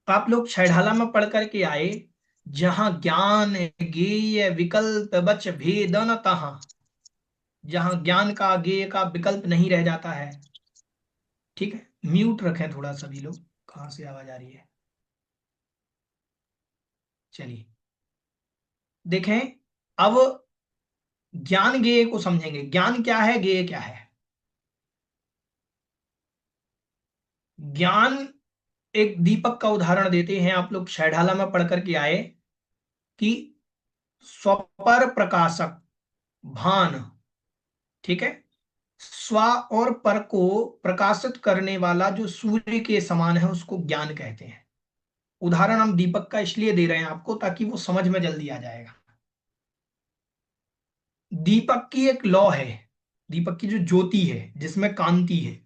आप लोग छैढाला में पढ़ करके आए, जहां ज्ञान ज्ञेय विकल्प बच भेदन तहां, जहां ज्ञान का ज्ञेय का विकल्प नहीं रह जाता है, ठीक है? म्यूट रखें थोड़ा, सभी लोग, कहां से आवाज आ रही है? चलिए देखें, अब ज्ञान ज्ञेय को समझेंगे। ज्ञान क्या है, ज्ञेय क्या है? ज्ञान, एक दीपक का उदाहरण देते हैं, आप लोग छैढाला में पढ़ करके आए कि स्वपर प्रकाशक भान, ठीक है? स्व और पर को प्रकाशित करने वाला जो सूर्य के समान है, उसको ज्ञान कहते हैं। उदाहरण हम दीपक का इसलिए दे रहे हैं आपको, ताकि वो समझ में जल्दी आ जाएगा। दीपक की एक लौ है, दीपक की जो ज्योति है जिसमें कांति है,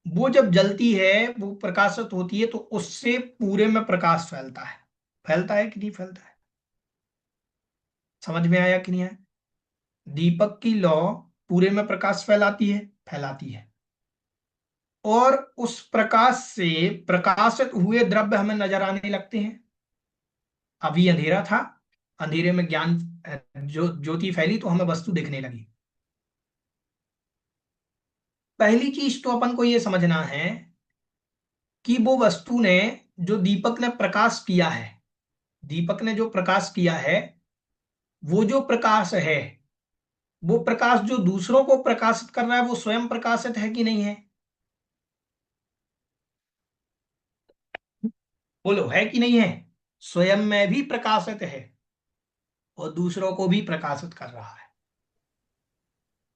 वो जब जलती है, वो प्रकाशित होती है, तो उससे पूरे में प्रकाश फैलता है। फैलता है कि नहीं फैलता है? समझ में आया कि नहीं आया? दीपक की लौ पूरे में प्रकाश फैलाती है, फैलाती है, और उस प्रकाश से प्रकाशित हुए द्रव्य हमें नजर आने लगते हैं। अभी अंधेरा था, अंधेरे में ज्ञान जो ज्योति फैली तो हमें वस्तु दिखने लगी। पहली चीज तो अपन को ये समझना है कि वो वस्तु ने, जो दीपक ने प्रकाश किया है, दीपक ने जो प्रकाश किया है, वो जो प्रकाश है, वो प्रकाश जो दूसरों को प्रकाशित कर रहा है, वो स्वयं प्रकाशित है कि नहीं है? बोलो, है कि नहीं है? स्वयं में भी प्रकाशित है और दूसरों को भी प्रकाशित कर रहा है।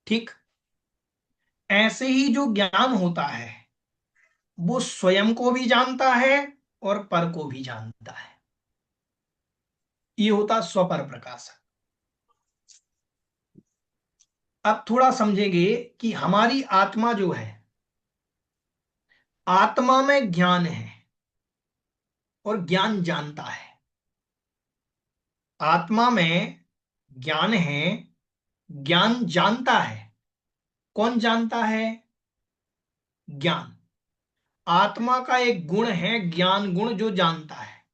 ठीक, ऐसे ही जो ज्ञान होता है वो स्वयं को भी जानता है और पर को भी जानता है। ये होता स्वपर प्रकाश। अब थोड़ा समझेंगे कि हमारी आत्मा जो है, आत्मा में ज्ञान है और ज्ञान जानता है। आत्मा में ज्ञान है, ज्ञान जानता है। कौन जानता है? ज्ञान। आत्मा का एक गुण है ज्ञान गुण, जो जानता है।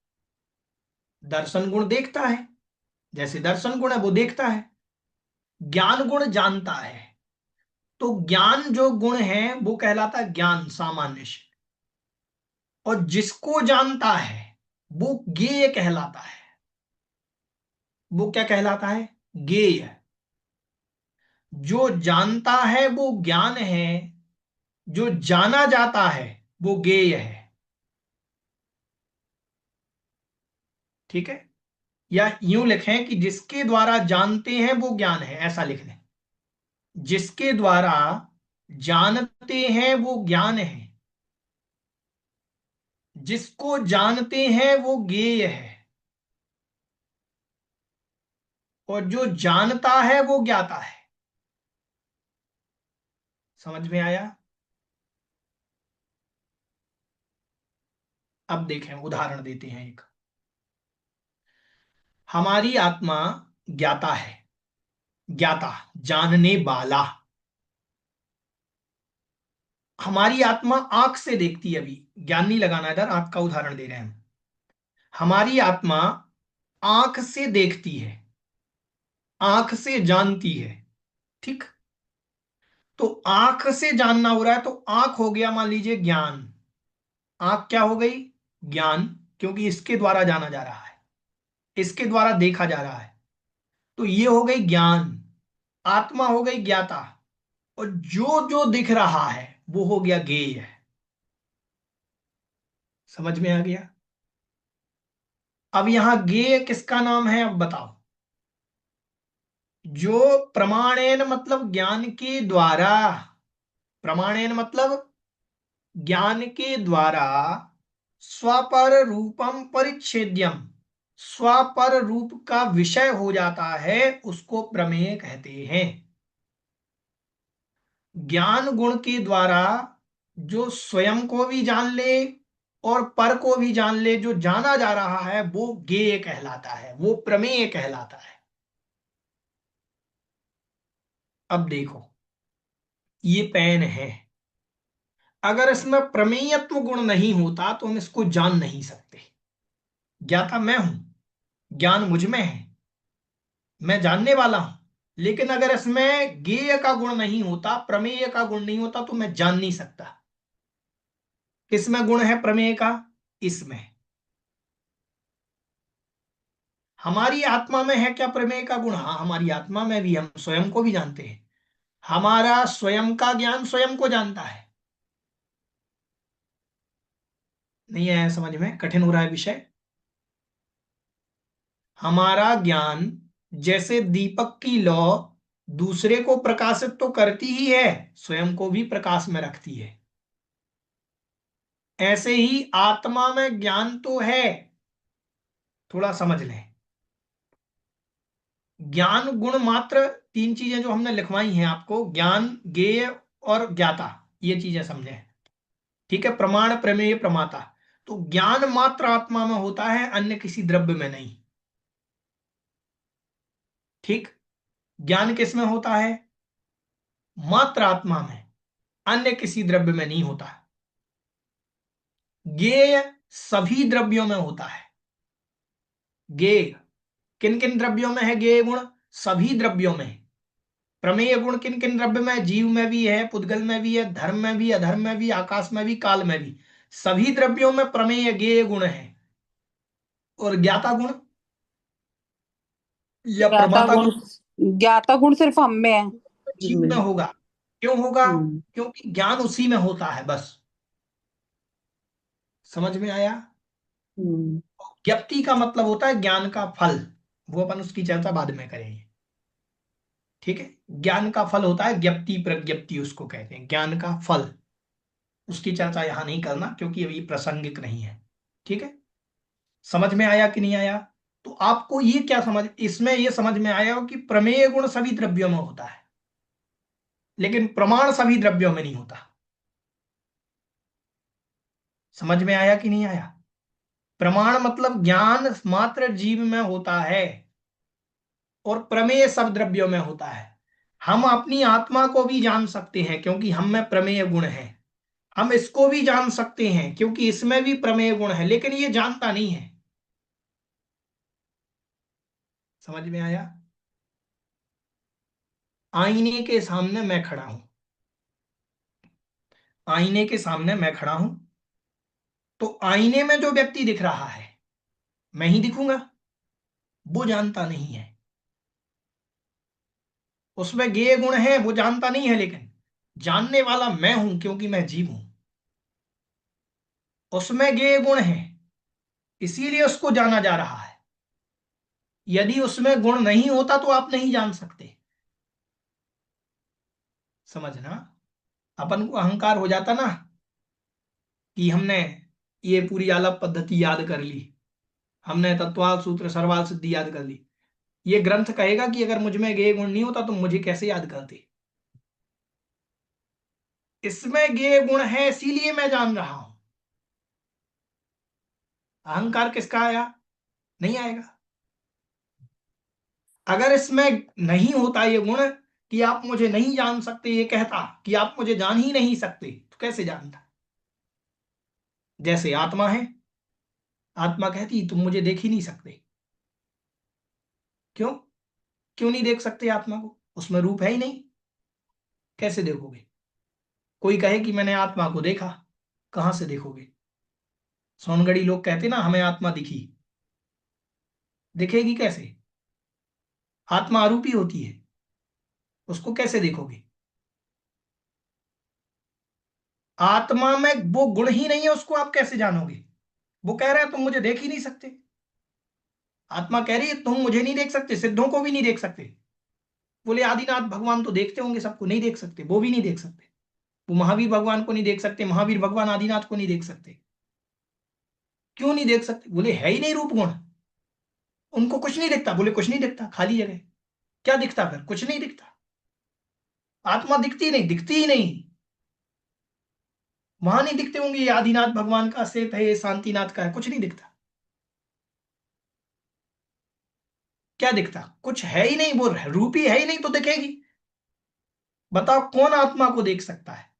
दर्शन गुण देखता है, जैसे दर्शन गुण है वो देखता है। ज्ञान गुण जानता है। तो ज्ञान जो गुण है वो कहलाता है ज्ञान सामान्य से, और जिसको जानता है वो ज्ञेय कहलाता है। वो क्या कहलाता है? ज्ञेय। जो जानता है वो ज्ञान है, जो जाना जाता है वो ज्ञेय है। ठीक है, या यूं लिखें कि जिसके द्वारा जानते हैं वो ज्ञान है, ऐसा लिख लें। जिसके द्वारा जानते हैं वो ज्ञान है, जिसको जानते हैं वो ज्ञेय है, और जो जानता है वो ज्ञाता है। समझ में आया? अब देखें, उदाहरण देते हैं एक। हमारी आत्मा ज्ञाता है, ज्ञाता जानने वाला। हमारी आत्मा आंख से देखती है। अभी ज्ञान नहीं लगाना, इधर आंख का उदाहरण दे रहे हैं हम। हमारी आत्मा आंख से देखती है, आंख से जानती है। ठीक, तो आंख से जानना हो रहा है, तो आंख हो गया मान लीजिए ज्ञान। आंख क्या हो गई? ज्ञान, क्योंकि इसके द्वारा जाना जा रहा है, इसके द्वारा देखा जा रहा है। तो ये हो गई ज्ञान। आत्मा हो गई ज्ञाता, और जो जो दिख रहा है वो हो गया ज्ञेय। समझ में आ गया? अब यहां ज्ञेय किसका नाम है, अब बताओ। जो प्रमाणेन मतलब ज्ञान के द्वारा, प्रमाणेन मतलब ज्ञान के द्वारा स्वपर रूपम परिच्छेद्यम, स्वपर रूप का विषय हो जाता है, उसको प्रमेय कहते हैं। ज्ञान गुण के द्वारा जो स्वयं को भी जान ले और पर को भी जान ले, जो जाना जा रहा है वो ज्ञेय कहलाता है, वो प्रमेय कहलाता है। अब देखो, ये पेन है, अगर इसमें प्रमेयत्व गुण नहीं होता तो हम इसको जान नहीं सकते। ज्ञाता मैं हूं, ज्ञान मुझ में है, मैं जानने वाला हूं, लेकिन अगर इसमें ज्ञेय का गुण नहीं होता, प्रमेय का गुण नहीं होता, तो मैं जान नहीं सकता। किसमें गुण है प्रमेय का? इसमें। हमारी आत्मा में है क्या प्रमेय का गुण? हाँ, हमारी आत्मा में भी, हम स्वयं को भी जानते हैं। हमारा स्वयं का ज्ञान स्वयं को जानता है। नहीं आया समझ में? कठिन हो रहा है विषय? हमारा ज्ञान जैसे दीपक की लौ दूसरे को प्रकाशित तो करती ही है, स्वयं को भी प्रकाश में रखती है, ऐसे ही आत्मा में ज्ञान तो है। थोड़ा समझ लें, ज्ञान गुण मात्र तीन चीजें जो हमने लिखवाई हैं आपको, ज्ञान, ज्ञेय और ज्ञाता, ये चीजें समझें। ठीक है, प्रमाण, प्रमेय, प्रमाता। तो ज्ञान मात्र आत्मा में होता है, अन्य किसी द्रव्य में नहीं। ठीक, ज्ञान किस में होता है? मात्र आत्मा में, अन्य किसी द्रव्य में नहीं होता। ज्ञेय सभी द्रव्यों में होता है। ज्ञेय किन किन द्रव्यों में है ज्ञेय गुण? सभी द्रव्यों में। प्रमेय गुण किन किन द्रव्य में? जीव में भी है, पुद्गल में भी है, धर्म में भी, अधर्म में भी, आकाश में भी, काल में भी। सभी द्रव्यों में प्रमेय गेय गुण है। और ज्ञाता गुण या ज्ञाता प्रमाता गुण, गुण ज्ञाता गुण सिर्फ हम में है। जीव में होगा। क्यों होगा? हम्म, क्योंकि ज्ञान उसी में होता है बस। समझ में आया? हम्म, ज्ञप्ति का मतलब होता है ज्ञान का फल। वो अपन उसकी चर्चा बाद में करेंगे। ठीक है, ज्ञान का फल होता है ज्ञप्ति, प्रज्ञप्ति उसको कहते हैं, ज्ञान का फल। उसकी चर्चा यहां नहीं करना क्योंकि अभी प्रासंगिक नहीं है। ठीक है, समझ में आया कि नहीं आया? तो आपको ये क्या समझ, इसमें ये समझ में आया हो कि प्रमेय गुण सभी द्रव्यों में होता है, लेकिन प्रमाण सभी द्रव्यों में नहीं होता। समझ में आया कि नहीं आया? प्रमाण मतलब ज्ञान मात्र जीव में होता है, और प्रमेय सब द्रव्यों में होता है। हम अपनी आत्मा को भी जान सकते हैं क्योंकि हम में प्रमेय गुण है। हम इसको भी जान सकते हैं क्योंकि इसमें भी प्रमेय गुण है, लेकिन ये जानता नहीं है। समझ में आया? आईने के सामने मैं खड़ा हूं, आईने के सामने मैं खड़ा हूं, तो आईने में जो व्यक्ति दिख रहा है मैं ही दिखूंगा? वो जानता नहीं है। उसमें गेय गुण है, वो जानता नहीं है, लेकिन जानने वाला मैं हूं क्योंकि मैं जीव हूं। उसमें गेय गुण है, इसीलिए उसको जाना जा रहा है। यदि उसमें गुण नहीं होता तो आप नहीं जान सकते। समझना? अपन को अहंकार हो जाता ना कि हमने ये पूरी आलाप पद्धति याद कर ली, हमने तत्वाल सूत्र सर्वाल सिद्धि याद कर ली। ये ग्रंथ कहेगा कि अगर मुझ में गेय गुण नहीं होता तो मुझे कैसे याद करते। इसमें गेय गुण है इसीलिए मैं जान रहा हूं। अहंकार किसका आया? नहीं आएगा। अगर इसमें नहीं होता ये गुण कि आप मुझे नहीं जान सकते, ये कहता कि आप मुझे जान ही नहीं सकते, तो कैसे जानता? जैसे आत्मा है, आत्मा कहती तुम मुझे देख ही नहीं सकते। क्यों? क्यों नहीं देख सकते आत्मा को? उसमें रूप है ही नहीं, कैसे देखोगे? कोई कहे कि मैंने आत्मा को देखा, कहां से देखोगे? सोनगढ़ी लोग कहते ना हमें आत्मा दिखी, दिखेगी कैसे? आत्मा आरूपी होती है, उसको कैसे देखोगे? आत्मा में वो गुण ही नहीं है, उसको आप कैसे जानोगे? वो कह रहा है तुम मुझे देख ही नहीं सकते। आत्मा कह रही है तुम मुझे नहीं देख सकते, सिद्धों को भी नहीं देख सकते। बोले आदिनाथ भगवान तो देखते होंगे सबको, नहीं देख सकते, वो भी नहीं देख सकते। वो महावीर भगवान को नहीं देख सकते, महावीर भगवान आदिनाथ को नहीं देख सकते। क्यों नहीं देख सकते? बोले है ही नहीं रूप गुण, उनको कुछ नहीं दिखता। बोले कुछ नहीं दिखता, खाली जगह। क्या दिखता फिर? कुछ नहीं दिखता। आत्मा दिखती नहीं, दिखती ही नहीं। वहां नहीं दिखते होंगे ये आदिनाथ भगवान का सेत है, ये शांतिनाथ का है, कुछ नहीं दिखता। क्या दिखता? कुछ है ही नहीं, वो रूपी है ही नहीं तो दिखेगी? बताओ कौन आत्मा को देख सकता है?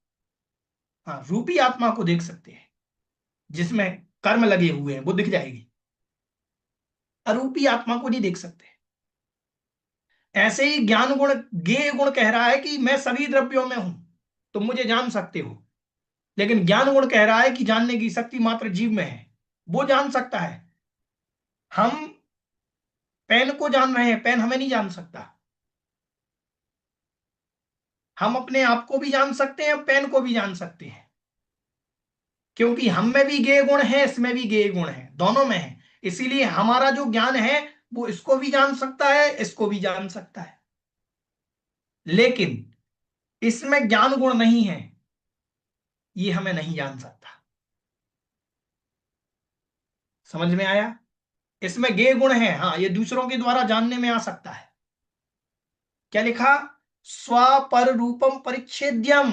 हाँ, रूपी आत्मा को देख सकते हैं, जिसमें कर्म लगे हुए हैं, वो दिख जाएगी। अरूपी आत्मा को नहीं देख सकते। ऐसे ही ज्ञान गुण, ज्ञेय गुण कह रहा है कि मैं सभी द्रव्यों में हूं, तुम मुझे जान सकते हो। लेकिन ज्ञान गुण कह रहा है कि जानने की शक्ति मात्र जीव में है, वो जान सकता है। हम पेन को जान रहे हैं, पेन हमें नहीं जान सकता। हम अपने आप को भी जान सकते हैं, पेन को भी जान सकते हैं, क्योंकि हम में भी गेय गुण है, इसमें भी गेय गुण है, दोनों में है। इसीलिए हमारा जो ज्ञान है वो इसको भी जान सकता है, इसको भी जान सकता है। लेकिन इसमें ज्ञान गुण नहीं है, ये हमें नहीं जान सकता। समझ में आया? इसमें गेय गुण है, हाँ, ये दूसरों के द्वारा जानने में आ सकता है। क्या लिखा? स्वपर रूपम परिच्छेद्यम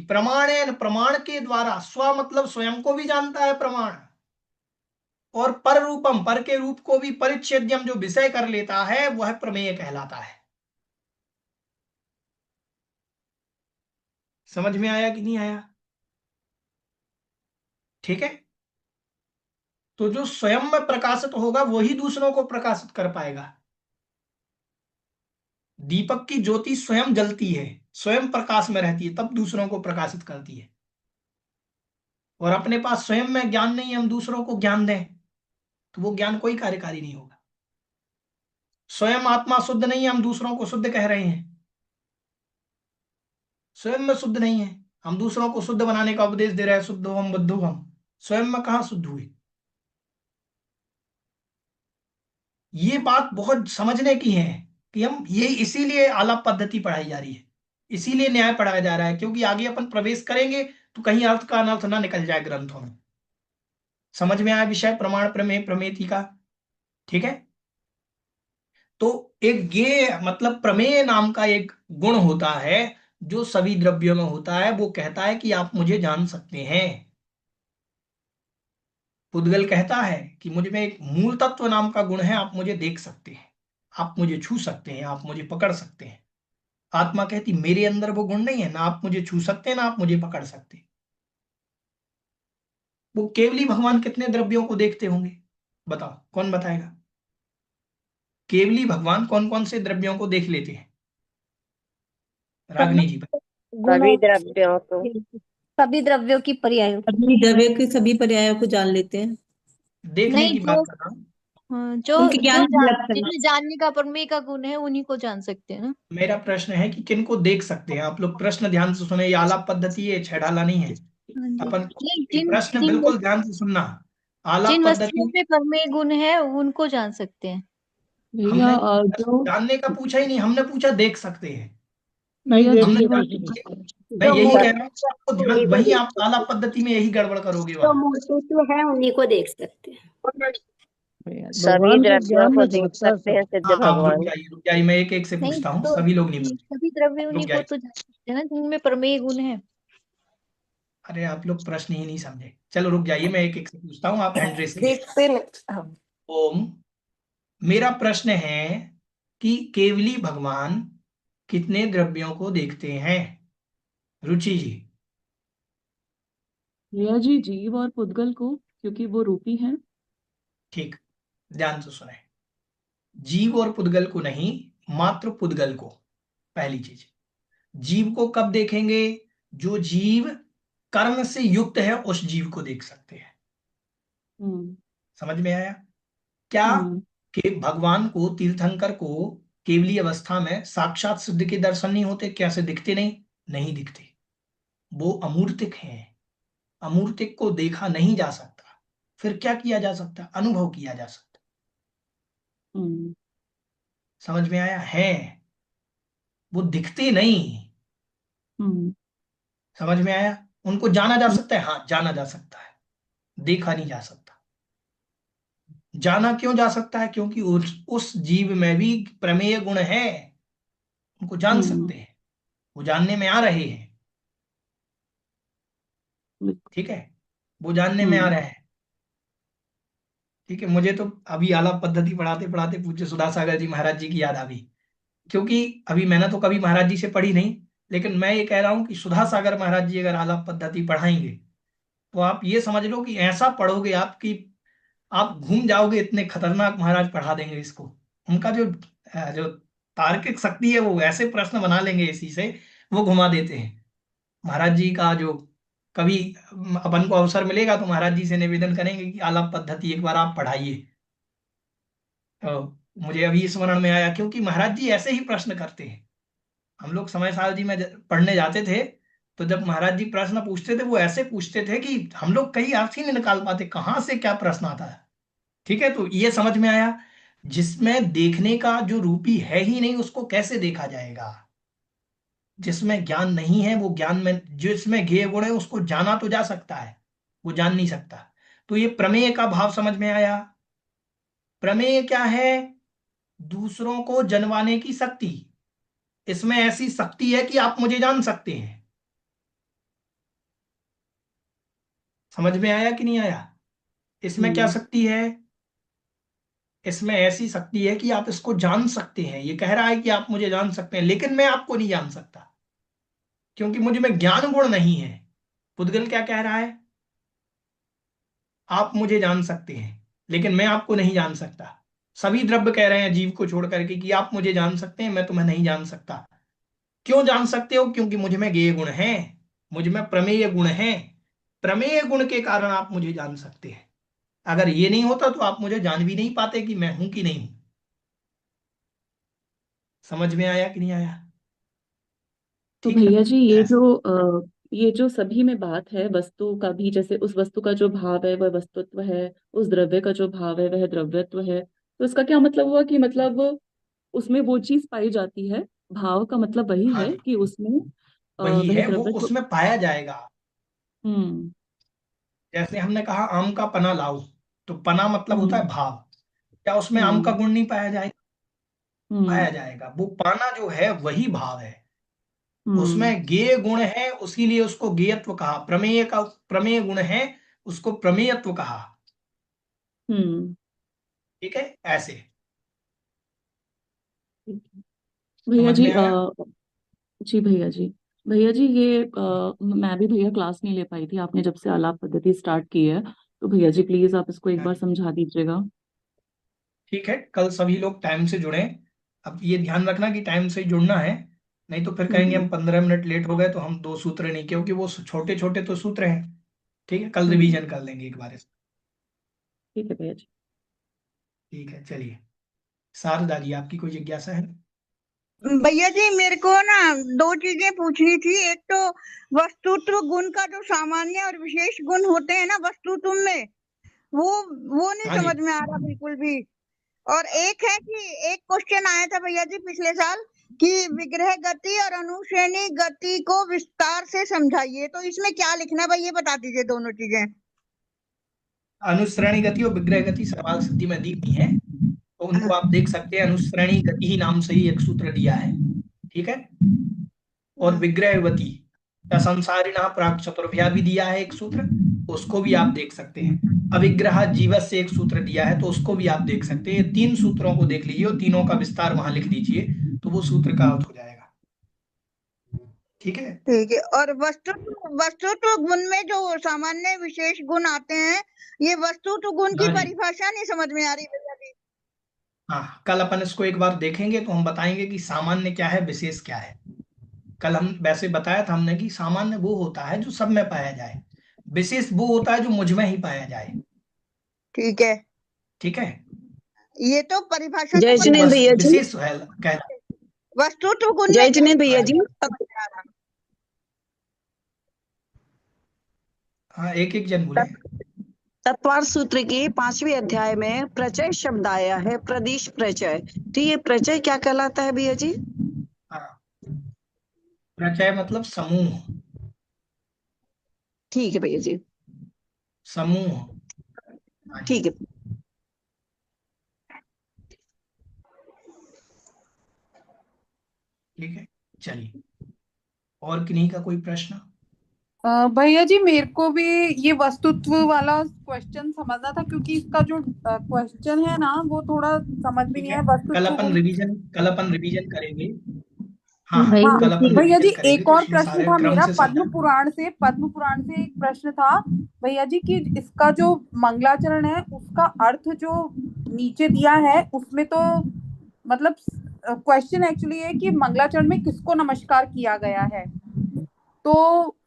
प्रमाणेन, प्रमाण के द्वारा। स्व मतलब स्वयं को भी जानता है प्रमाण, और पर रूपम, पर के रूप को भी परिच्छेद्यम जो विषय कर लेता है वह प्रमेय कहलाता है। समझ में आया कि नहीं आया? ठीक है, तो जो स्वयं में प्रकाशित होगा वही दूसरों को प्रकाशित कर पाएगा। दीपक की ज्योति स्वयं जलती है, स्वयं प्रकाश में रहती है, तब दूसरों को प्रकाशित करती है। और अपने पास स्वयं में ज्ञान नहीं है, हम दूसरों को ज्ञान दें तो वो ज्ञान कोई कार्यकारी नहीं होगा। स्वयं आत्मा शुद्ध नहीं है, हम दूसरों को शुद्ध कह रहे हैं, स्वयं में शुद्ध नहीं है, हम दूसरों को शुद्ध बनाने का उपदेश दे रहे हैं, शुद्ध हम बुद्ध हम, स्वयं में कहाँ शुद्ध हुए। ये बात बहुत समझने की है कि हम ये इसीलिए आलाप पद्धति पढ़ाई जा रही है, इसीलिए न्याय पढ़ाया जा रहा है, क्योंकि आगे अपन प्रवेश करेंगे तो कहीं अर्थ का अनर्थ ना निकल जाए ग्रंथों में। समझ में आया विषय प्रमाण प्रमेय प्रमेति का? ठीक है। तो एक ये मतलब प्रमेय नाम का एक गुण होता है जो सभी द्रव्यों में होता है। वो कहता है कि आप मुझे जान सकते हैं। पुद्गल कहता है कि मुझ में एक मूल तत्व नाम का गुण है, आप मुझे देख सकते हैं, आप मुझे छू सकते हैं, आप मुझे पकड़ सकते हैं। आत्मा कहती मेरे अंदर वो गुण नहीं है, ना आप मुझे छू सकते हैं ना आप मुझे पकड़ सकते हैं। वो केवली भगवान कितने द्रव्यों को देखते होंगे बताओ, कौन बताएगा? केवली भगवान कौन कौन से द्रव्यों को देख लेते हैं? रागनी जी सभी द्रव्यों को। सभी द्रव्यों की पर्याय। सभी द्रव्य के सभी पर्यायों को जान लेते हैं। देखने नहीं, की बात कर रहा हूँ। हाँ, जो उनके ज्ञान जो उपलब्ध करना। जिन्हें जानने का प्रमेय का गुण है उन्हीं को जान सकते हैं ना। मेरा प्रश्न है कि किनको देख सकते हैं आप लोग? प्रश्न ध्यान से सुने, ये आलाप पद्धति है, छेड़ाला नहीं है। हाँ जी। अपन नहीं, जिन प्रश्न जिन बिल्कुल ध्यान से सुनना। आलाप जिन वस्तुओं पद्धति में प्रमेय गुण है उनको जान सकते हैं। भैया हमने जो जानने का पूछा ही नहीं, हमने पूछा देख सकते हैं। भैया हमने जो मैं जो यही कह रहा हूँ मूर्तित्व आपको है ध्यान, उन्हीं को वही देख आप सकते आलाप पद्धति में यही गड़बड़ करोगे हैं। जो वहां। मूर्तित्व है उन्हीं को देख सकते हैं। सभी द्रव्यों को देख सकते हैं सिद्ध हाँ हाँ, भगवान। रुक जाइए, मैं एक एक से नहीं पूछता हूँ, तो सभी लोग नहीं बताते। सभी द्रव्य रुक उन्हीं को जाइए, तो जान सकते हैं ना जिनमें प्रमेय गुण है। अरे आप लोग प्रश्न ही नहीं समझे। चलो रुक जाइए, मैं एक एक से पूछता हूँ, आप हैंड रेस कीजिए। देखते नहीं हम। ओम, मेरा प्रश्न है कि केवली भगवान कितने द्रव्यों को देखते हैं? रुचि जी। भैया जी जीव और पुद्गल को, क्योंकि वो रूपी हैं। ठीक, ध्यान से सुने। जीव और पुद्गल को नहीं, मात्र पुद्गल को। पहली चीज, जीव को कब देखेंगे? जो जीव कर्म से युक्त है उस जीव को देख सकते हैं। हम्म समझ में आया क्या? हम्म कि भगवान को, तीर्थंकर को केवली अवस्था में साक्षात सिद्ध के दर्शन नहीं होते? कैसे दिखते? नहीं, नहीं दिखते। वो अमूर्तिक हैं। अमूर्तिक को देखा नहीं जा सकता, फिर क्या किया जा सकता? अनुभव किया जा सकता। हम्म समझ में आया है? वो दिखते नहीं। हम्म समझ में आया? उनको जाना जा सकता है, हाँ जाना जा सकता है, देखा नहीं जा सकता। जाना क्यों जा सकता है? क्योंकि उस जीव में भी प्रमेय गुण है, उनको जान हम्म सकते हैं, वो जानने में आ रहे हैं। ठीक है, वो जानने में आ रहे हैं। ठीक है, मुझे तो अभी आलाप पद्धति पढ़ाते पढ़ाते पूज्य सुधा सागर जी महाराज जी की याद आ गई, क्योंकि अभी मैंने तो कभी महाराज जी से पढ़ी नहीं, लेकिन मैं ये कह रहा हूं कि सुधा सागर महाराज जी अगर आलाप पद्धति पढ़ाएंगे तो आप ये समझ लो कि ऐसा पढ़ोगे आपकी, आप घूम जाओगे, इतने खतरनाक महाराज पढ़ा देंगे इसको। उनका जो तार्किक शक्ति है, वो ऐसे प्रश्न बना लेंगे इसी से, वो घुमा देते हैं। महाराज जी का जो कभी अपन को अवसर मिलेगा तो महाराज जी से निवेदन करेंगे कि आलाप पद्धति एक बार आप पढ़ाइए। तो मुझे अभी स्मरण में आया, क्योंकि महाराज जी ऐसे ही प्रश्न करते हैं। हम लोग समय साल जी में पढ़ने जाते थे, तो जब महाराज जी प्रश्न पूछते थे वो ऐसे पूछते थे कि हम लोग कहीं अर्थ ही नहीं निकाल पाते, कहाँ से क्या प्रश्न आता है। ठीक है, तो ये समझ में आया। जिसमें देखने का जो रूपी है ही नहीं उसको कैसे देखा जाएगा? जिसमें ज्ञान नहीं है, वो ज्ञान में, जिसमें ज्ञेय गुण है उसको जाना तो जा सकता है, वो जान नहीं सकता। तो ये प्रमेय का भाव समझ में आया। प्रमेय क्या है? दूसरों को जनवाने की शक्ति। इसमें ऐसी शक्ति है कि आप मुझे जान सकते हैं। समझ में आया कि नहीं आया? इसमें क्या शक्ति है? इसमें ऐसी शक्ति है कि आप इसको जान सकते हैं। ये कह रहा है कि आप मुझे जान सकते हैं, लेकिन मैं आपको नहीं जान सकता, क्योंकि मुझ में ज्ञान गुण नहीं है। पुद्गल क्या कह रहा है? आप मुझे जान सकते हैं लेकिन मैं आपको नहीं जान सकता। सभी द्रव्य कह रहे हैं जीव को छोड़ करके कि आप मुझे जान सकते हैं, मैं तुम्हें नहीं जान सकता। क्यों जान सकते हो? क्योंकि मुझ में गेय गुण है, मुझ में प्रमेय गुण है। प्रमेय गुण के कारण आप मुझे जान सकते हैं। अगर ये नहीं होता तो आप मुझे जान भी नहीं पाते कि मैं हूं कि नहीं हूं। समझ में आया कि नहीं आया? तो ठीक है। भैया जी, ऐसा ये जो सभी में बात है वस्तु का भी, जैसे उस वस्तु का जो भाव है वह वस्तुत्व है, उस द्रव्य का जो भाव है वह द्रव्यत्व है, तो इसका क्या मतलब हुआ कि मतलब उसमें वो चीज पाई जाती है। भाव का मतलब वही हाँ है जी, कि उसमें वही वह है, वो द्रव्यत्व। उसमें पाया जाएगा। हम्म। जैसे हमने कहा आम का पना लाओ, तो पना मतलब होता हम्म। है भाव। क्या उसमें आम का हम्म। गुण नहीं पाया जाएगा? पाया हम्म। जाएगा। वो पाना जो है वही भाव है। हम्म। उसमें गेय गुण है, उसीलिए उसको गेयत्व कहा। प्रमेय का प्रमेय गुण है, उसको प्रमेयत्व कहा। हम्म। ठीक है, ऐसे। ठीक है। भैया समझ में जी, आया? जी भैया जी, भैया जी ये मैं भी भैया क्लास नहीं ले पाई थी, आपने जब से आलाप पद्धति स्टार्ट की है, तो भैया जी प्लीज आप इसको एक हाँ बार जी। समझा दीजिएगा। ठीक है, कल सभी लोग टाइम से जुड़े। अब ये ध्यान रखना कि टाइम से ही जुड़ना है, नहीं तो फिर कहेंगे हम्म। हम 15 मिनट लेट हो गए तो हम दो सूत्र नहीं, क्योंकि वो छोटे छोटे तो सूत्र हैं। ठीक है, कल हम्म। रिवीजन कर लेंगे एक बार इसका। ठीक है भैया जी। ठीक है, चलिए। शारदा जी, आपकी कोई जिज्ञासा है? भैया जी मेरे को ना दो चीजें पूछनी थी। एक तो वस्तुत्व गुण का जो सामान्य और विशेष गुण होते हैं ना वस्तुत्व में, वो नहीं हाँ जी। समझ में आ रहा बिल्कुल भी। और एक है कि एक क्वेश्चन आया था भैया जी पिछले साल कि विग्रह गति और अनुश्रेणी गति को विस्तार से समझाइए, तो इसमें क्या लिखना है भाई, ये बता दीजिए दोनों चीजें। अनुश्रेणी गति और विग्रह गति सर्वांग सिद्धि में दी हुई है, तो उनको आप देख सकते हैं। अनुश्रेणी गति ही नाम से ही एक सूत्र दिया है। ठीक है। और विग्रहवती या संसारिणः प्राक चतुर्भ्या भी दिया है एक सूत्र, उसको भी आप देख सकते हैं। अविग्रह जीवस से एक सूत्र दिया है, तो उसको भी आप देख सकते हैं। ये तीन सूत्रों को देख लीजिए और तीनों का विस्तार वहां लिख दीजिए, तो वो सूत्र का अर्थ हो जाएगा। ठीक है। ठीक है। और वस्तुत्व गुण में जो सामान्य विशेष गुण आते हैं, ये वस्तुत्व गुण की हाँ जी। परिभाषा नहीं समझ में आ रही भैया जी। हाँ, कल अपन इसको एक बार देखेंगे तो हम बताएंगे कि सामान्य क्या है, विशेष क्या है। कल हम वैसे बताया था हमने कि सामान्य वो होता है जो सब में पाया जाए, विशेष वो होता है जो मुझ में ही पाया जाए। ठीक है। ठीक है। ये तो परिभाषा तो जय वो जिनेन्द्र भैया जी। विशेष है कह। वस्तुत्व गुण में जय क्या जिनेन्द्र भैया जी। समझ में आ रहा। हाँ, एक एक जन बोले। तत्वार्थ सूत्र के 5वें अध्याय में प्रचय शब्द आया है, प्रदेश प्रचय। तो ये प्रचय क्या कहलाता है भैया जी? हाँ, प्रचय मतलब समूह। ठीक है भैया जी। समूह। हाँ जी। ठीक है। ठीक है, चलिए। और किन्हीं का कोई प्रश्न? भैया जी मेरे को भी ये वस्तुत्व वाला क्वेश्चन समझना था, क्योंकि इसका जो क्वेश्चन है ना वो थोड़ा समझ में ठीक नहीं है, आया। वस्तुत्व गुण। कल अपन रिवीजन करेंगे। हाँ हाँ, हाँ कल अपन भैया जी, रिवीजन करेंगे एक तो और उसमें प्रश्न सारे था क्रम मेरा से पद्म समझा। पुराण से। पद्म पुराण से एक प्रश्न था भैया जी कि इसका जो मंगलाचरण है उसका अर्थ जो नीचे दिया है उसमें तो मतलब क्वेश्चन एक्चुअली है कि मंगलाचरण में किसको नमस्कार किया गया है। तो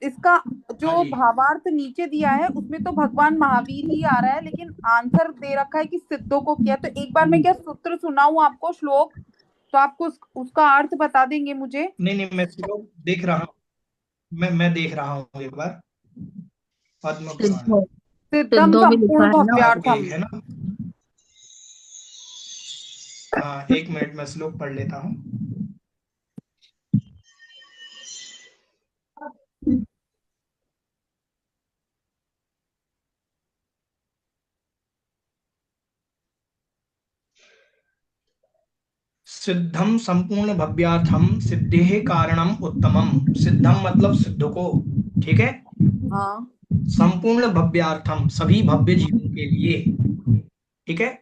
इसका हाँ जो जी। भावार्थ नीचे दिया है उसमें तो भगवान महावीर ही आ रहा है, लेकिन आंसर दे रखा है कि सिद्धों को किया। तो एक बार मैं क्या सूत्र सुनाऊं आपको, श्लोक, तो आपको उसका अर्थ बता देंगे मुझे। नहीं नहीं, मैं श्लोक देख रहा हूँ। मैं देख रहा हूँ एक बार। पद्म पुराण। सिद्धम संपूर्ण हाँ, भव्यार्थम। एक है ना। हाँ, एक मिनट में श्लोक पढ़ लेता हूँ। सिद्धम संपूर्ण भव्यार्थम सिद्धेः कारणम उत्तमम। सिद्धम मतलब सिद्ध को। ठीक है। हाँ। संपूर्ण भव्यार्थम सभी भव्य जीवों के लिए। ठीक है।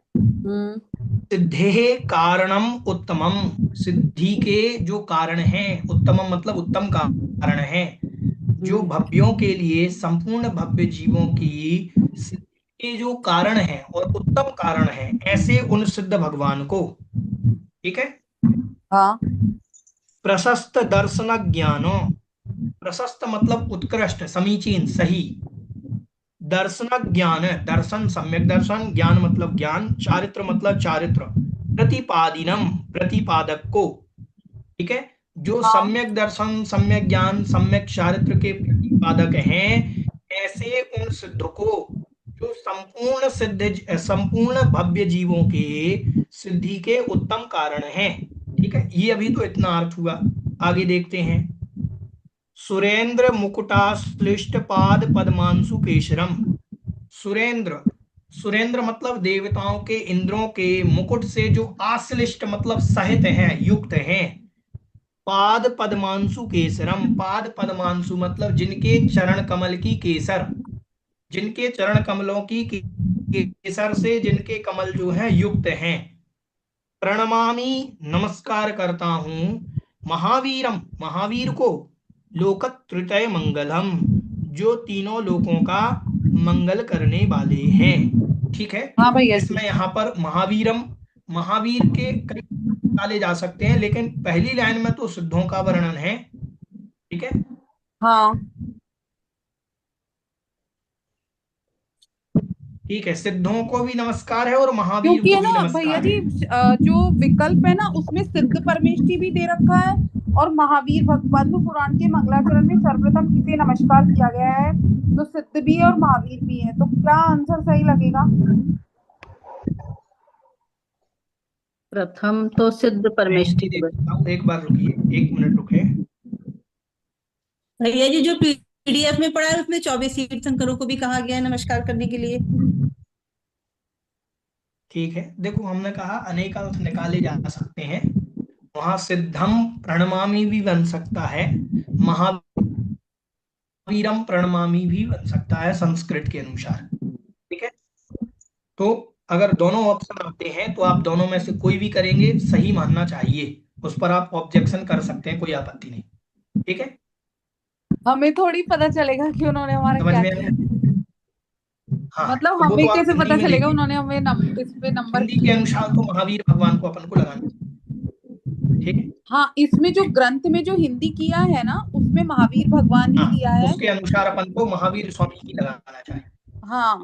सिद्धेः कारणम उत्तमम, सिद्धि के जो कारण हैं, उत्तमम मतलब उत्तम कारण है, जो भव्यों के लिए, संपूर्ण भव्य जीवों की सिद्धि के जो कारण है और उत्तम कारण है, ऐसे उन सिद्ध भगवान को, ठीक है, हाँ प्रशस्त दर्शन ज्ञानो, प्रशस्त मतलब उत्कृष्ट, समीचीन, सही, दर्शन ज्ञान, दर्शन सम्यक दर्शन, ज्ञान मतलब ज्ञान, चारित्र मतलब चारित्र, प्रतिपादिनम प्रतिपादक को, ठीक है, जो हाँ सम्यक दर्शन सम्यक ज्ञान सम्यक चारित्र के प्रतिपादक हैं, ऐसे उन सिद्ध को जो संपूर्ण सिद्ध संपूर्ण भव्य जीवों के सिद्धि के उत्तम कारण हैं। ठीक है, ये अभी तो इतना अर्थ हुआ, आगे देखते हैं। सुरेंद्र मुकुटाश्लिष्ट पाद पद्मांशु केशरम, सुरेंद्र, सुरेंद्र मतलब देवताओं के इंद्रों के मुकुट से जो आश्लिष्ट मतलब सहित हैं, युक्त हैं, पाद पद्मांशु केसरम, पाद पद्मांशु मतलब जिनके चरण कमल की केसर, जिनके चरण कमलों की केसर से जिनके कमल जो हैं युक्त हैं, प्रणमामि नमस्कार करता हूं, महावीरम महावीर को, लोकत्रय मंगलम जो तीनों लोकों का मंगल करने वाले हैं। ठीक है, हाँ भैया जी। इसमें यहाँ पर महावीरम, महावीर के कई निकाले जा सकते हैं, लेकिन पहली लाइन में तो सिद्धों का वर्णन है। ठीक है, हाँ ठीक है, सिद्धों को भी नमस्कार है और महावीर क्योंकि को है भी ना नमस्कार भैया है। जी, जो विकल्प है ना उसमें सिद्ध परमेष्टि भी दे रखा है और महावीर पद्म पुराण के मंगलाचरण में सर्वप्रथम किसे नमस्कार किया गया है, तो सिद्ध भी है और महावीर भी है, तो क्या आंसर सही लगेगा? प्रथम तो सिद्ध परमेष्टि मैं देखता हूँ, एक बार रुकिए, 1 मिनट रुके। भैया जी, जो पीडीएफ में पढ़ा है उसमें 24 तीर्थंकरों को भी कहा गया है नमस्कार करने के लिए। ठीक है, देखो हमने कहा अनेक अर्थ निकाले जा सकते हैं, वहां सिद्धम प्रणमामि भी बन सकता है, महावीरम प्रणमामि भी बन सकता है संस्कृत के अनुसार। ठीक है, तो अगर दोनों ऑप्शन आते हैं तो आप दोनों में से कोई भी करेंगे, सही मानना चाहिए, उस पर आप ऑब्जेक्शन कर सकते हैं, कोई आपत्ति नहीं। ठीक है, हमें थोड़ी पता चलेगा कि उन्होंने हमारा समझ क्या में किया। आया? हाँ, मतलब तो वो हमें तो आप कैसे हिंदी पता में चलेगा देखिए, उन्होंने हमें इस पे नंबर हिंदी के किए? अनुसार तो महावीर भगवान को अपन को लगाना। ठीक है, हाँ, इसमें जो ग्रंथ में जो हिंदी किया है ना उसमें महावीर भगवान ही हाँ, लिया है। उसके अनुसार अपन को महावीर स्वामी ही लगाना चाहिए। हाँ